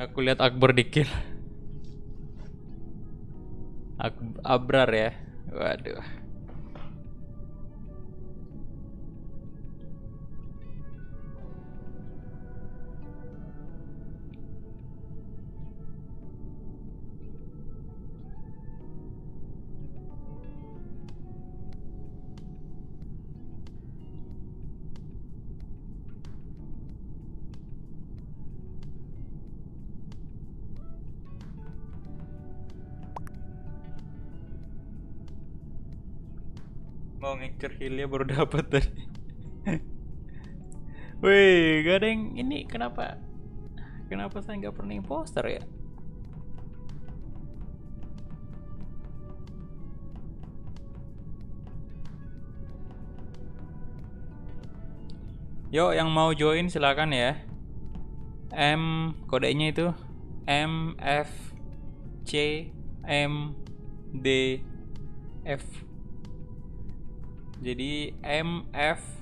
Aku lihat Akbar di kill. Abrar ya. Waduh. Mau ngincer healnya baru dapat tadi. Wih, gak ada yang ini. Kenapa saya nggak pernah imposter ya? Yo, yang mau join silakan ya. Kodenya itu MFCMDF. Jadi MFCMDF.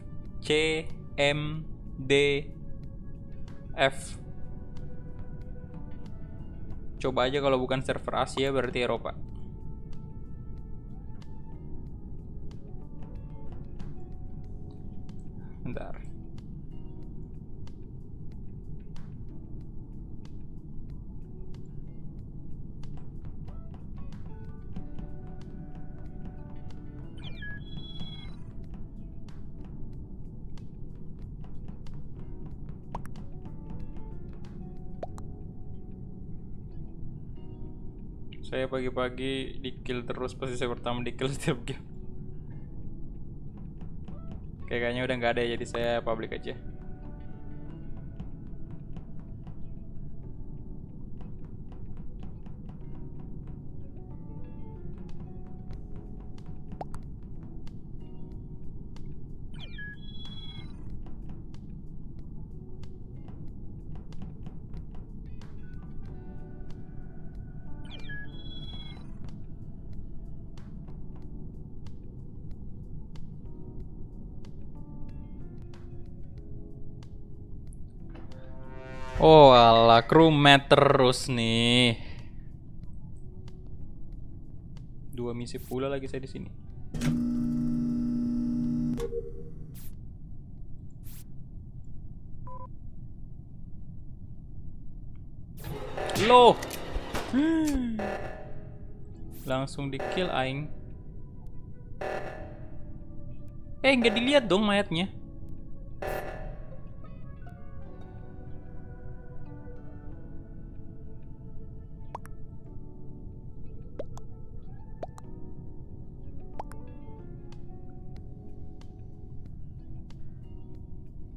Coba aja kalau bukan server Asia berarti Eropa. Bentar. Saya pagi-pagi di kill terus, pasti saya pertama di kill setiap game. Kayaknya udah nggak ada ya, jadi saya public aja. Oh ala crewmate terus nih. 2 misi pula lagi saya di sini. Loh. Langsung di kill aing. Nggak dilihat dong mayatnya.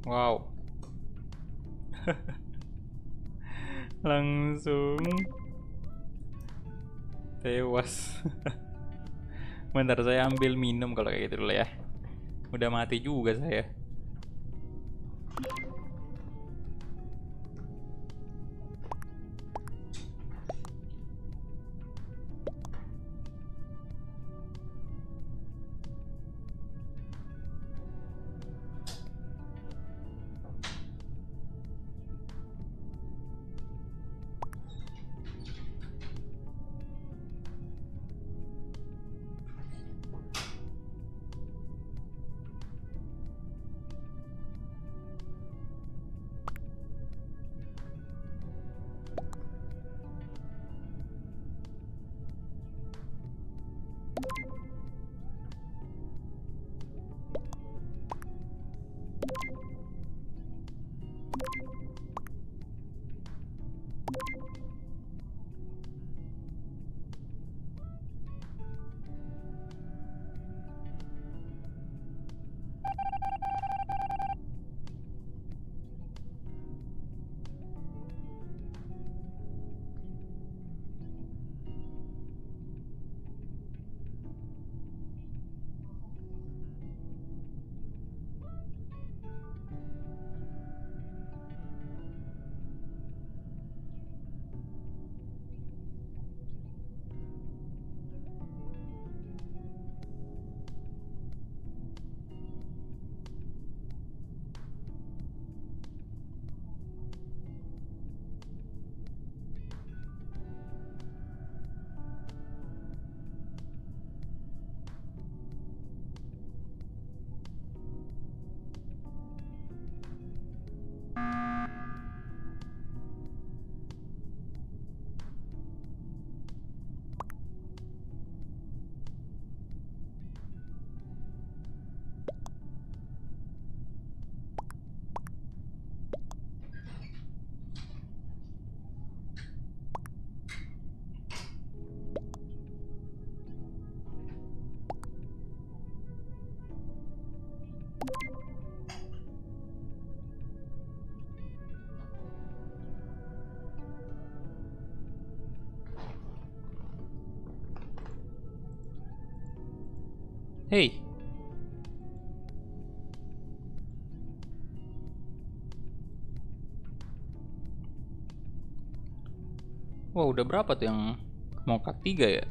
Wow. Langsung tewas. Bentar, saya ambil minum kalau kayak gitu dulu ya. Udah mati juga saya. Hey. Wah, udah berapa tuh yang mau cut 3 ya?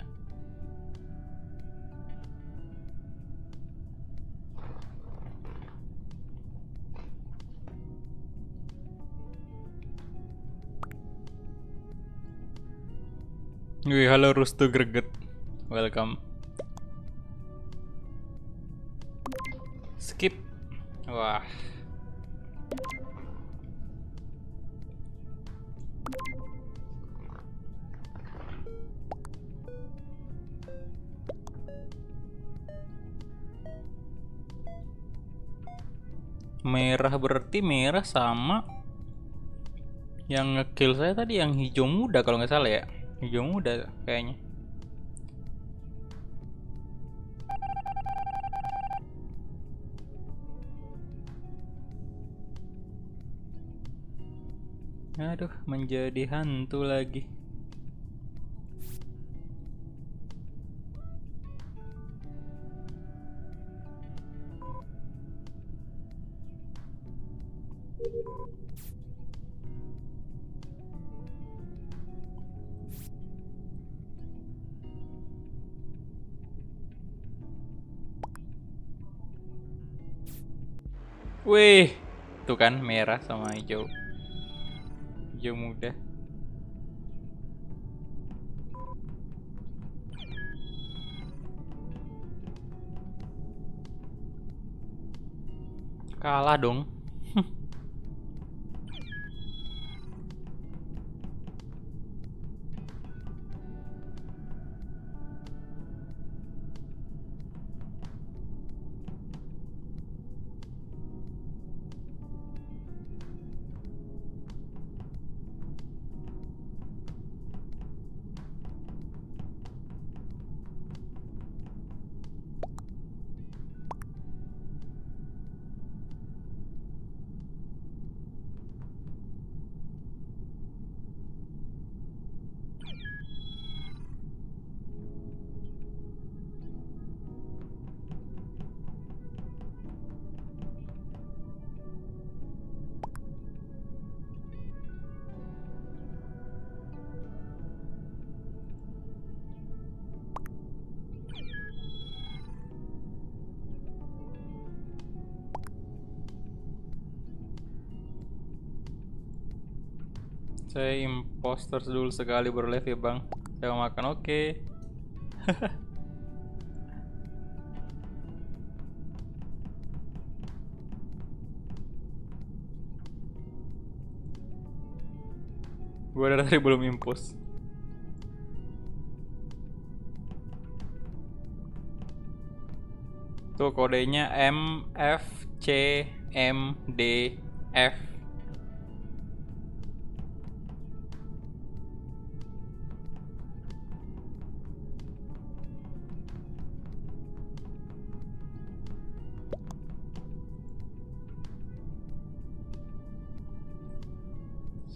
Wih, halo Rustu Greget. Welcome. Skip. Wah. Merah berarti merah sama yang ngekill saya tadi yang hijau muda kalau nggak salah ya. Hijau muda kayaknya. Aduh, menjadi hantu lagi. Wih, tuh kan merah sama hijau. Hijau muda. Kalah dong. Saya imposter dulu sekali baru live ya bang. Saya mau makan, oke. Gue dari tadi belum impos. Tuh kodenya MFCMDF.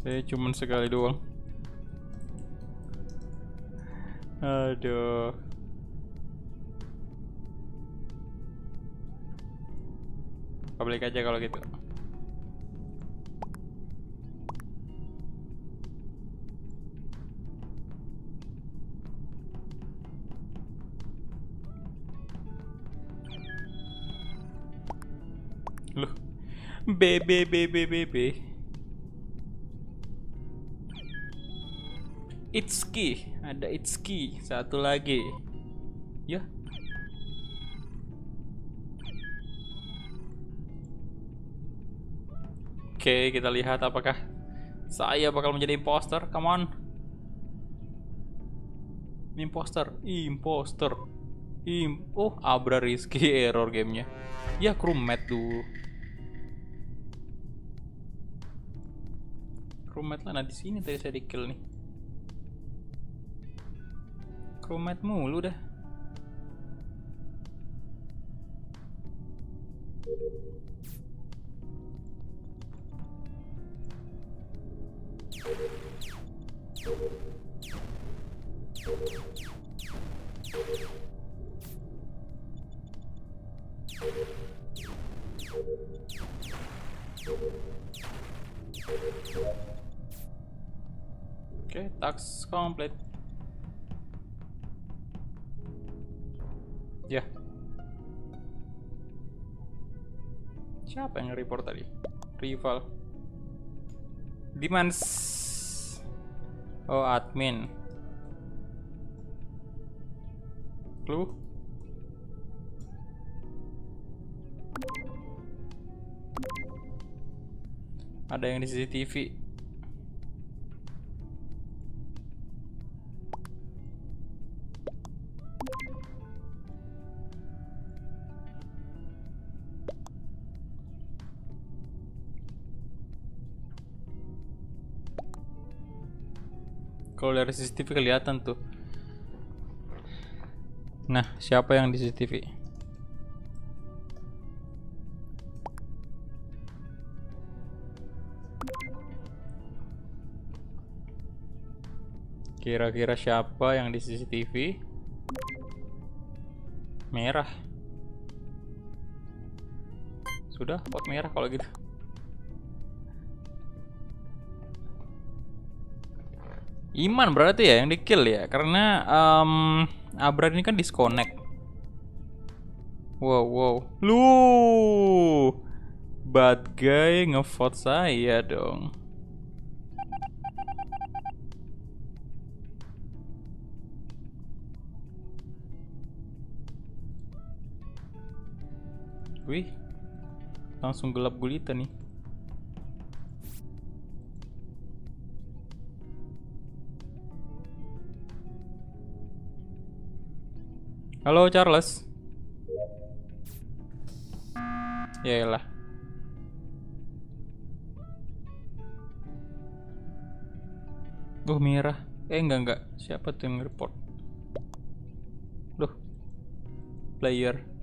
Saya cuman sekali doang. Aduh. Publik aja kalau gitu. Loh. B. Itsuki, ada Itsuki, satu lagi. Ya. Oke, kita lihat apakah saya bakal menjadi imposter. Come on. Imposter. Oh, Abra Rizky error gamenya. Ya, crewmate dulu. Crewmate lah, nah di sini tadi saya di kill nih. Crewmate mulu dah. Oke, task complete. Ya. Siapa yang nge-report tadi? Rival. Dimans. Oh, admin. Clue? Ada yang di CCTV. Kalau dari CCTV kelihatan tuh. Nah, siapa yang di CCTV? Kira-kira siapa yang di CCTV? Merah. Sudah, pot merah kalau gitu. Iman berarti ya yang di kill ya, karena Abra ini kan disconnect. Wow. Lu bad guy ngevote saya dong. Wih, langsung gelap gulita nih. Halo Charles. Yaelah. Merah. Enggak. Siapa tuh yang report? Duh. Player.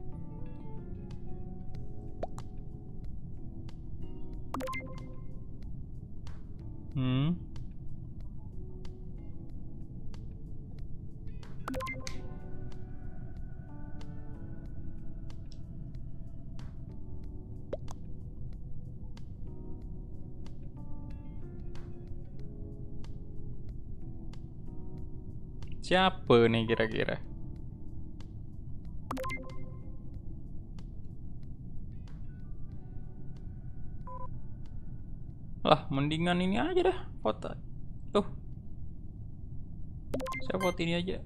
Siapa nih kira-kira? Lah, mendingan ini aja dah, foto. Oh, saya vote ini aja.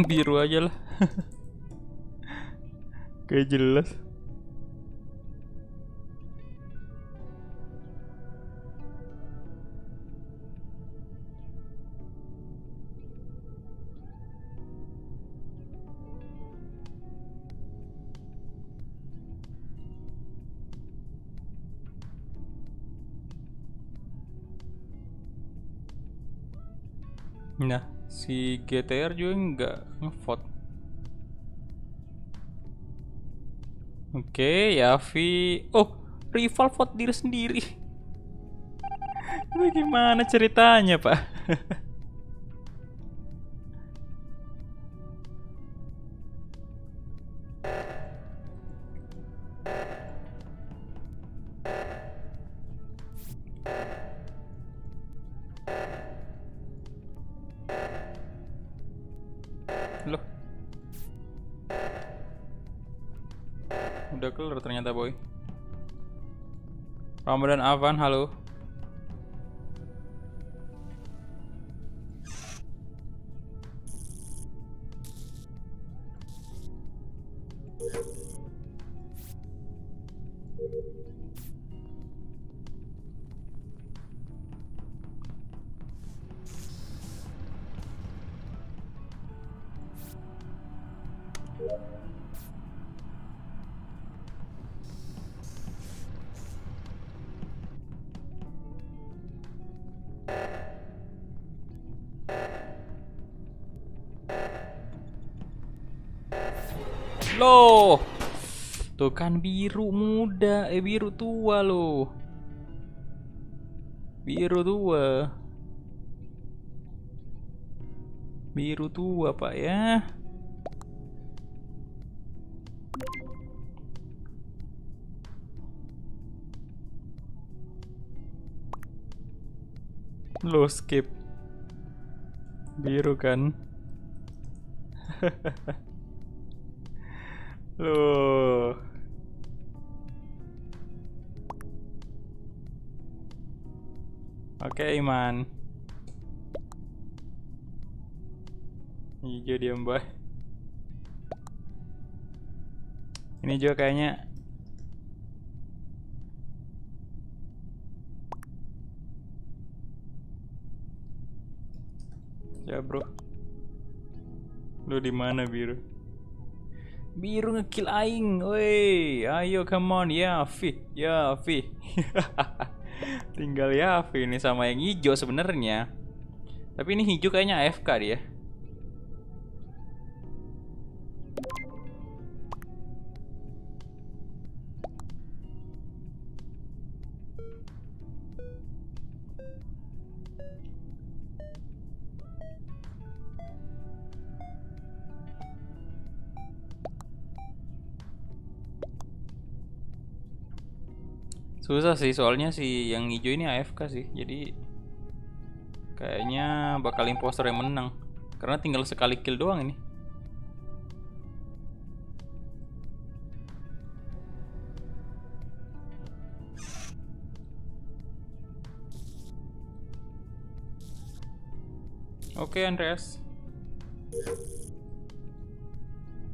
Biru aja lah. Kayak jelas. Nah, si GTR juga nggak ngevote. Oke, Yavi. Oh, rival vote diri sendiri. Ini gimana ceritanya, Pak? Loh, udah keluar ternyata, boy. Ramadan Avan, halo. Loh, tuh kan biru muda, biru tua loh. Biru tua. Biru tua, Pak ya. Lo skip. Biru kan. Loh. Oke, Iman. Hijau dia, Mbak. Ini juga kayaknya ya, bro. Lu di mana, biru? Biru ngekill aing. Woi, ayo come on, Yavi. Yavi. Tinggal Yavi ini sama yang hijau sebenarnya. Tapi ini hijau kayaknya AFK dia. Susah sih soalnya si yang hijau ini AFK sih. Jadi kayaknya bakal imposter yang menang. Karena tinggal sekali kill doang ini. Oke, Andreas.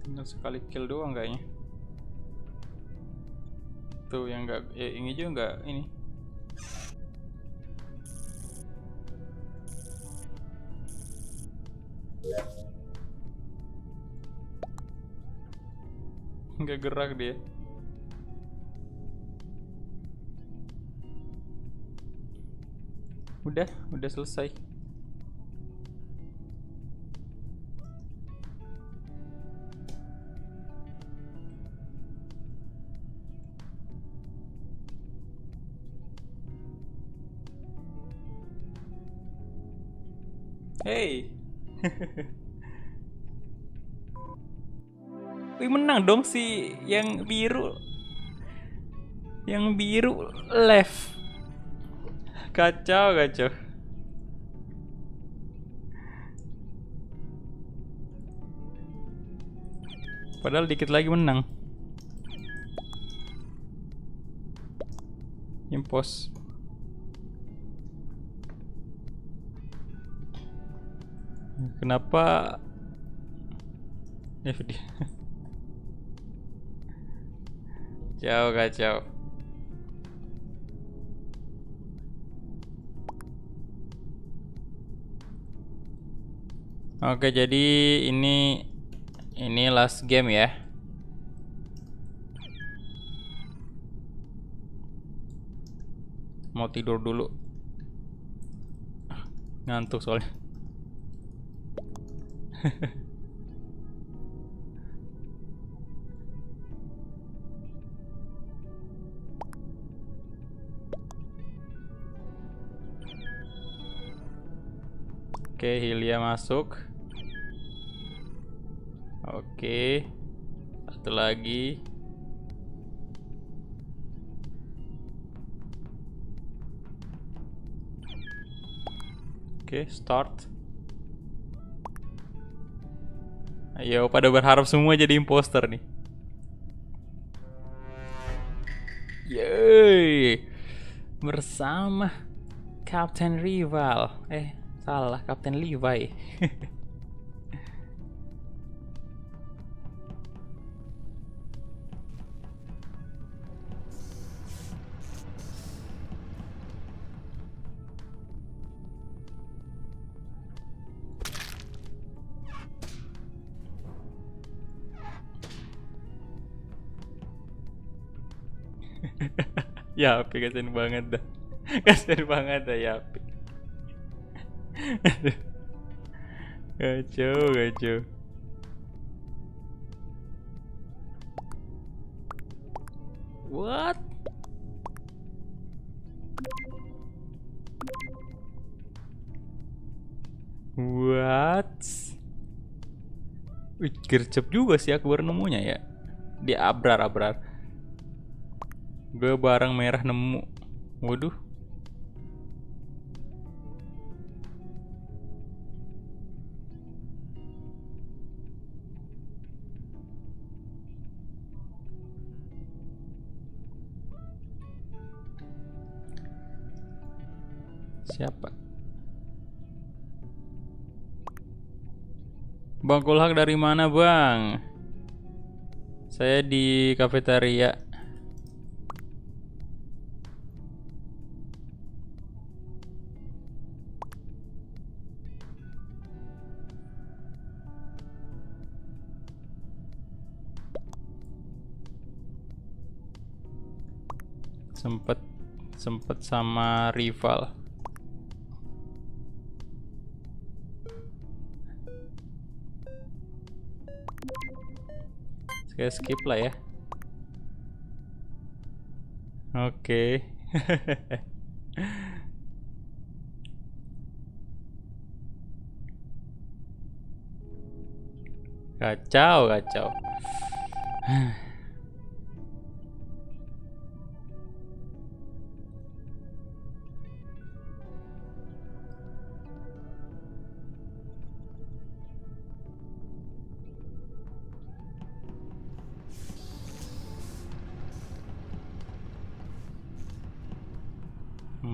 Tinggal sekali kill doang kayaknya. Tuh yang enggak, ini juga enggak ini. Enggak gerak dia. Udah selesai. Hey. Wih, menang dong si yang biru. Yang biru left. Kacau. Padahal dikit lagi menang. Impos. Kenapa? dia. Jauh kacau. Oke, jadi ini last game ya. Mau tidur dulu. Ngantuk soalnya. Oke, Hylia masuk. Oke. Satu lagi. Oke, start. Ayo, pada berharap semua jadi imposter nih. Yeay. Bersama Kapten Rival. Salah, Kapten Levi. Ya, Api kasian banget dah. Kasian banget dah ya, Api. Kacau. What? Wih, gercep juga sih aku baru nemunya ya. Dia abrar. Gue barang merah nemu. Waduh. Siapa? Bang Kulhak dari mana, Bang? Saya di kafetaria. Sempet sama rival. Saya skip lah ya. Oke. Kacau.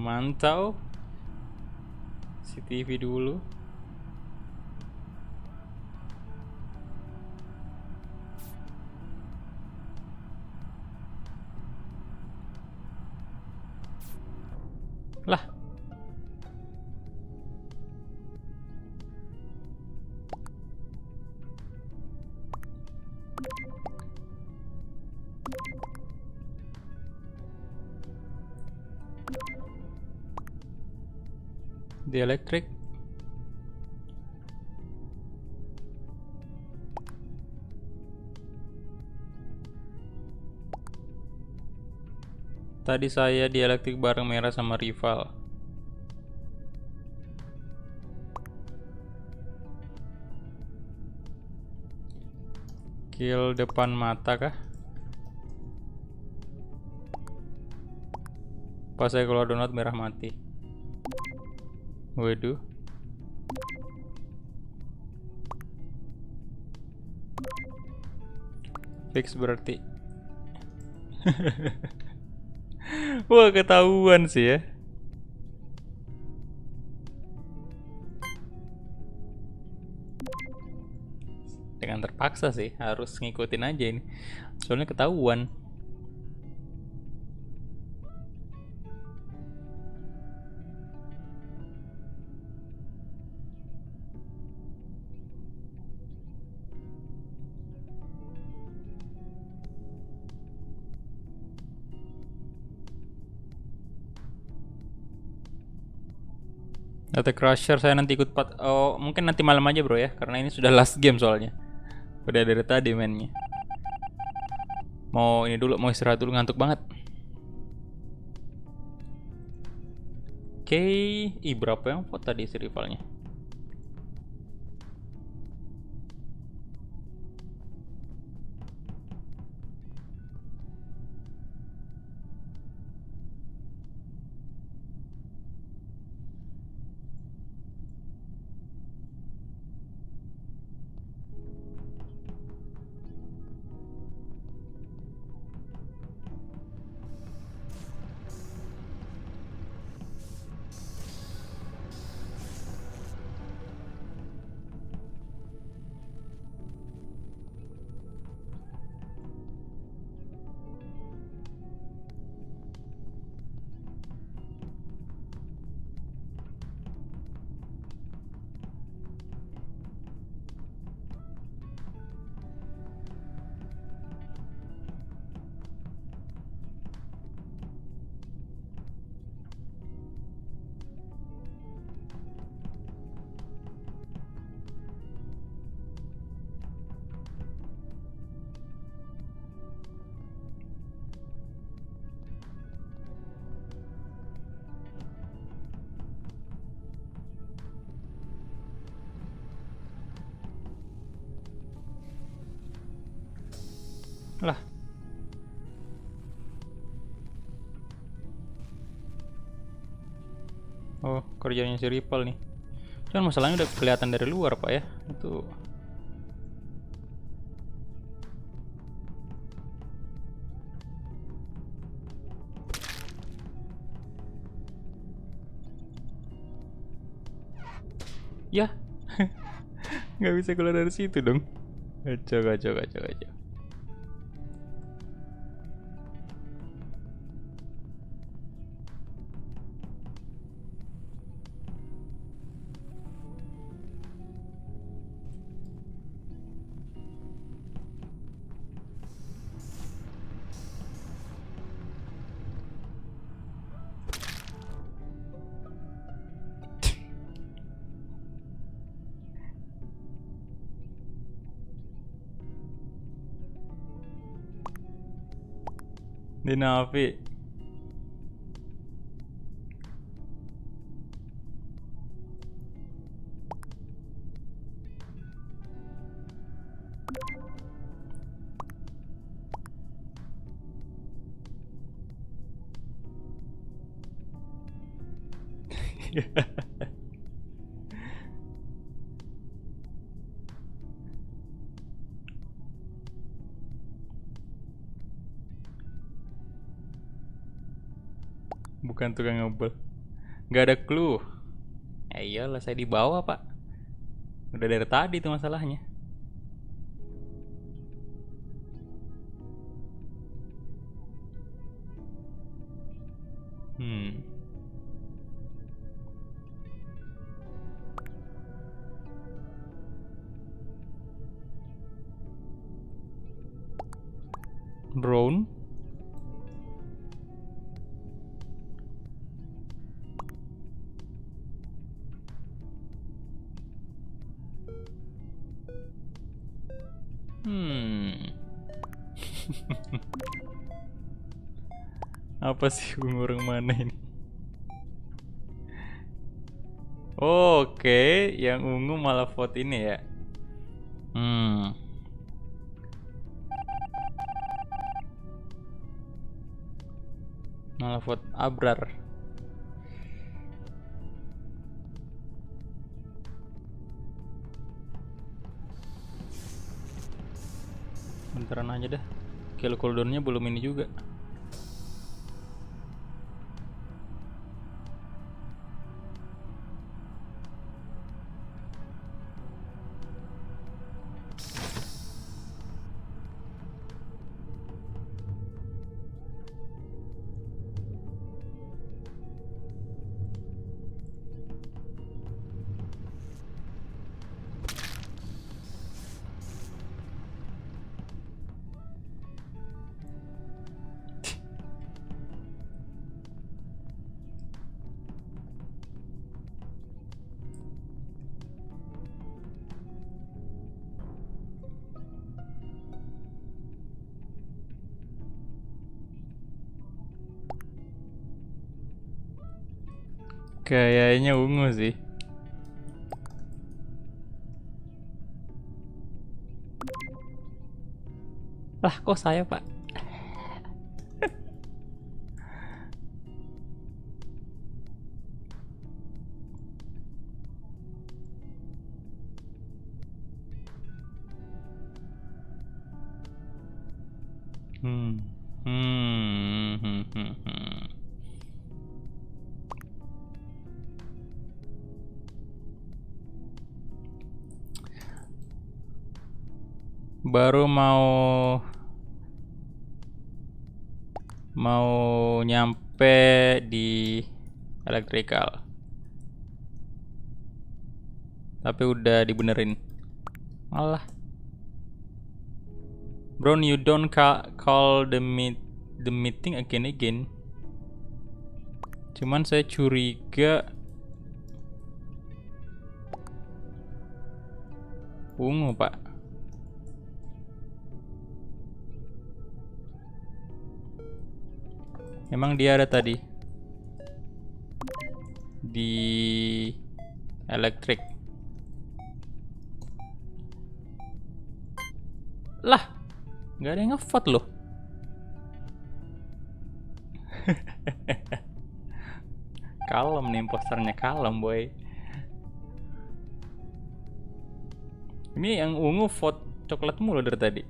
Mantau CCTV dulu. Lah. Di elektrik. Tadi saya di elektrik bareng merah sama rival. Kill depan mata kah? Pas saya keluar donat merah mati. Waduh. Fix berarti. Wah, ketahuan sih ya. Dengan terpaksa sih, harus ngikutin aja ini. Soalnya ketahuan. Data Crusher saya nanti ikut oh, mungkin nanti malam aja bro ya, karena ini sudah last game soalnya. Udah dari tadi mainnya. Mau ini dulu, mau istirahat dulu, ngantuk banget. Oke, berapa yang vote tadi si rivalnya? Lah. Oh, kerjanya si Ripple nih. Cuman masalahnya udah kelihatan dari luar pak ya. Itu. Ya. Nggak bisa keluar dari situ dong. Kacau. Di Navi. Bukan tukang ngebel. Nggak ada clue. Iyalah saya di bawah pak. Udah dari tadi tuh masalahnya. Hmm. Brown. Apa sih ungu orang mana ini? Oke, yang ungu malah vote ini ya. Malah vote Abrar. Bentaran aja dah. Kill cooldownnya belum ini juga. Kayaknya ungu sih. Lah kok saya pak? Hmm. Baru mau nyampe di electrical, tapi udah dibenerin. Alah, Brown, you don't call the meeting again. Cuman saya curiga ungu pak. Emang dia ada tadi di elektrik. Lah, nggak ada yang ngevote loh. Kalem nih imposternya, kalem boy. Ini yang ungu vote coklat mulu dari tadi.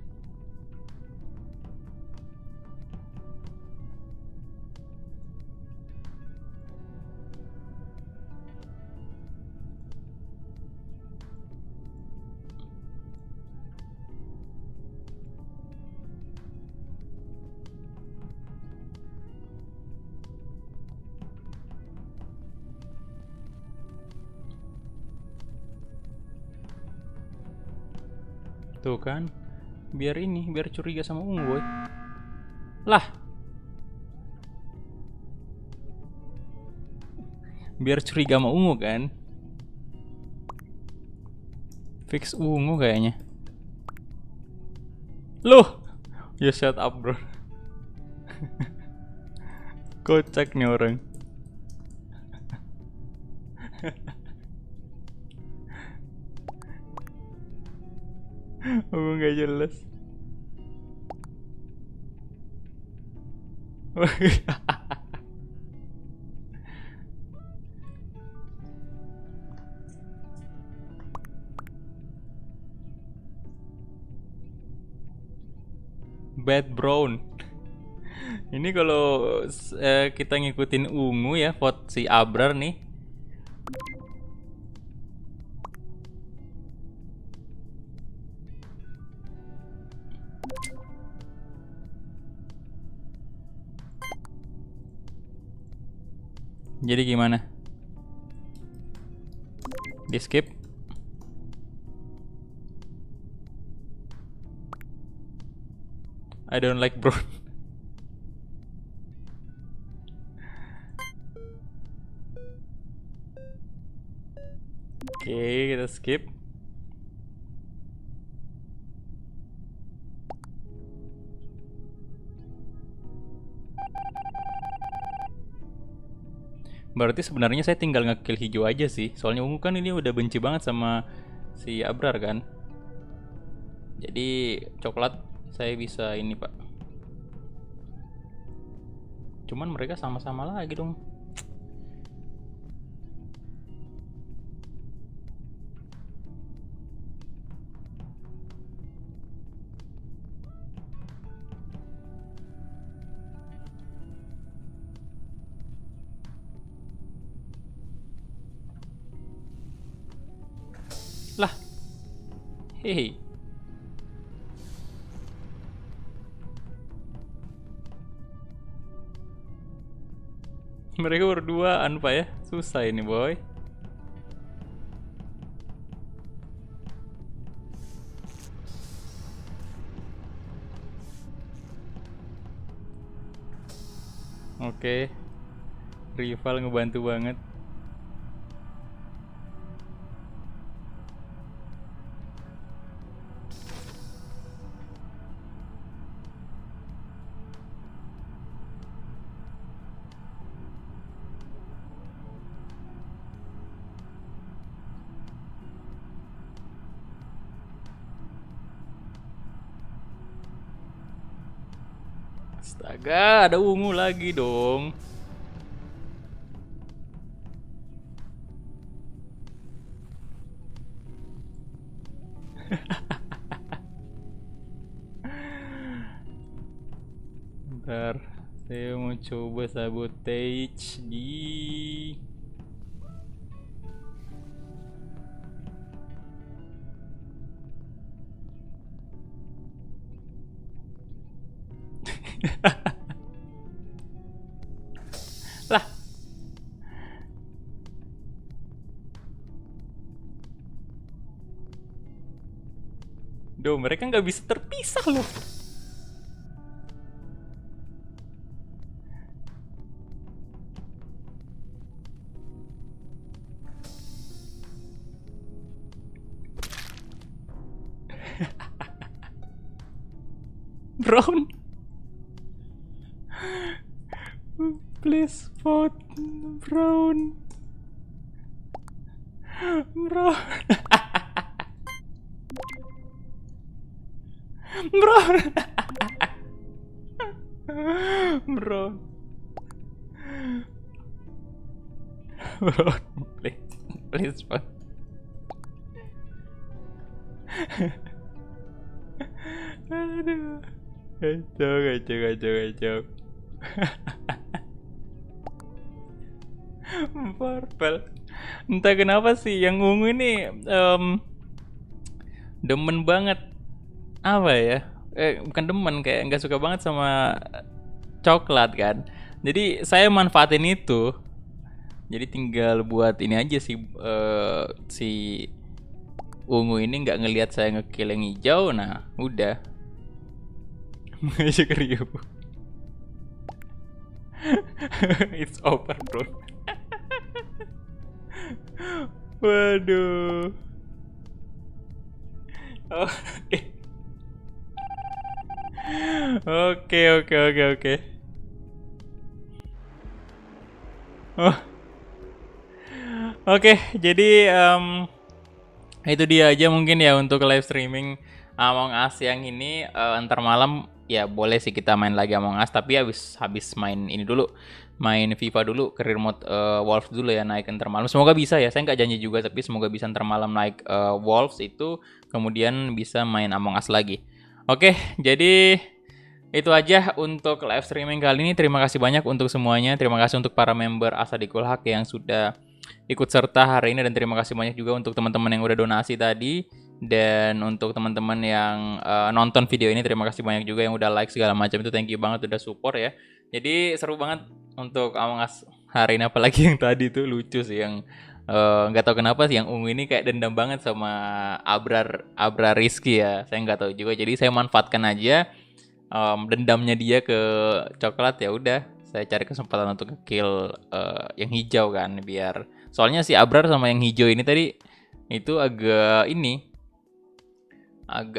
Tuh kan, biar curiga sama ungu boy. Lah, biar curiga sama ungu kan. Fix ungu kayaknya. Loh, ya shut up bro. Kocak nih orang. Ungu gak jelas. Bad brown. Ini kalau kita ngikutin ungu ya, vote si Abrar nih. Jadi gimana? Di skip? I don't like brown. Oke, kita skip. Berarti sebenarnya saya tinggal nge-kill hijau aja sih. Soalnya ungu kan ini udah benci banget sama si Abrar kan. Jadi coklat saya bisa ini pak. Cuman mereka sama-sama lagi dong. Lah, hehe. Mereka berduaan pak ya, susah ini boy. Oke, rival ngebantu banget. Astaga, ada ungu lagi dong. Bentar, saya mau coba sabotage di lah. Duh, mereka nggak bisa terpisah loh. Brown, please vote Brown. Brown. Brown. Brown. Brown, please vote. Aduh, kacau. Purple. Entah kenapa sih yang ungu ini demen banget. Apa ya? Bukan demen, kayak nggak suka banget sama coklat kan. Jadi saya manfaatin itu. Jadi tinggal buat ini aja sih, si ungu ini nggak ngelihat saya ngekill yang hijau. Nah, udah. Masih kriuk. It's over, bro. Waduh. Oke. Oh. Oke, jadi itu dia aja mungkin ya untuk live streaming Among Us yang ini. Ntar malam ya boleh sih kita main lagi Among Us, tapi habis main ini dulu, main FIFA dulu, career mode Wolves dulu ya, naik ntar malam. Semoga bisa ya, saya nggak janji juga, tapi semoga bisa ntar malam naik Wolves itu, kemudian bisa main Among Us lagi. Oke, jadi itu aja untuk live streaming kali ini. Terima kasih banyak untuk semuanya. Terima kasih untuk para member Asadikul Haq yang sudah ikut serta hari ini, dan terima kasih banyak juga untuk teman-teman yang udah donasi tadi, dan untuk teman-teman yang nonton video ini terima kasih banyak juga yang udah like segala macam itu. Thank you banget udah support ya. Jadi seru banget untuk Among Us hari ini, apalagi yang tadi tuh lucu sih, yang nggak tahu kenapa sih yang ungu ini kayak dendam banget sama Abrar Rizky ya. Saya nggak tahu juga. Jadi saya manfaatkan aja dendamnya dia ke coklat. Ya udah, saya cari kesempatan untuk kill yang hijau kan, biar soalnya si Abrar sama yang hijau ini tadi itu agak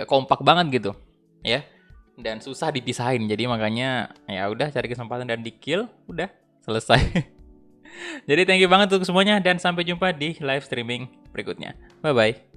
kompak banget gitu ya, dan susah dipisahin. Jadi makanya ya udah cari kesempatan dan di kill, udah selesai. Jadi thank you banget untuk semuanya, dan sampai jumpa di live streaming berikutnya. Bye bye.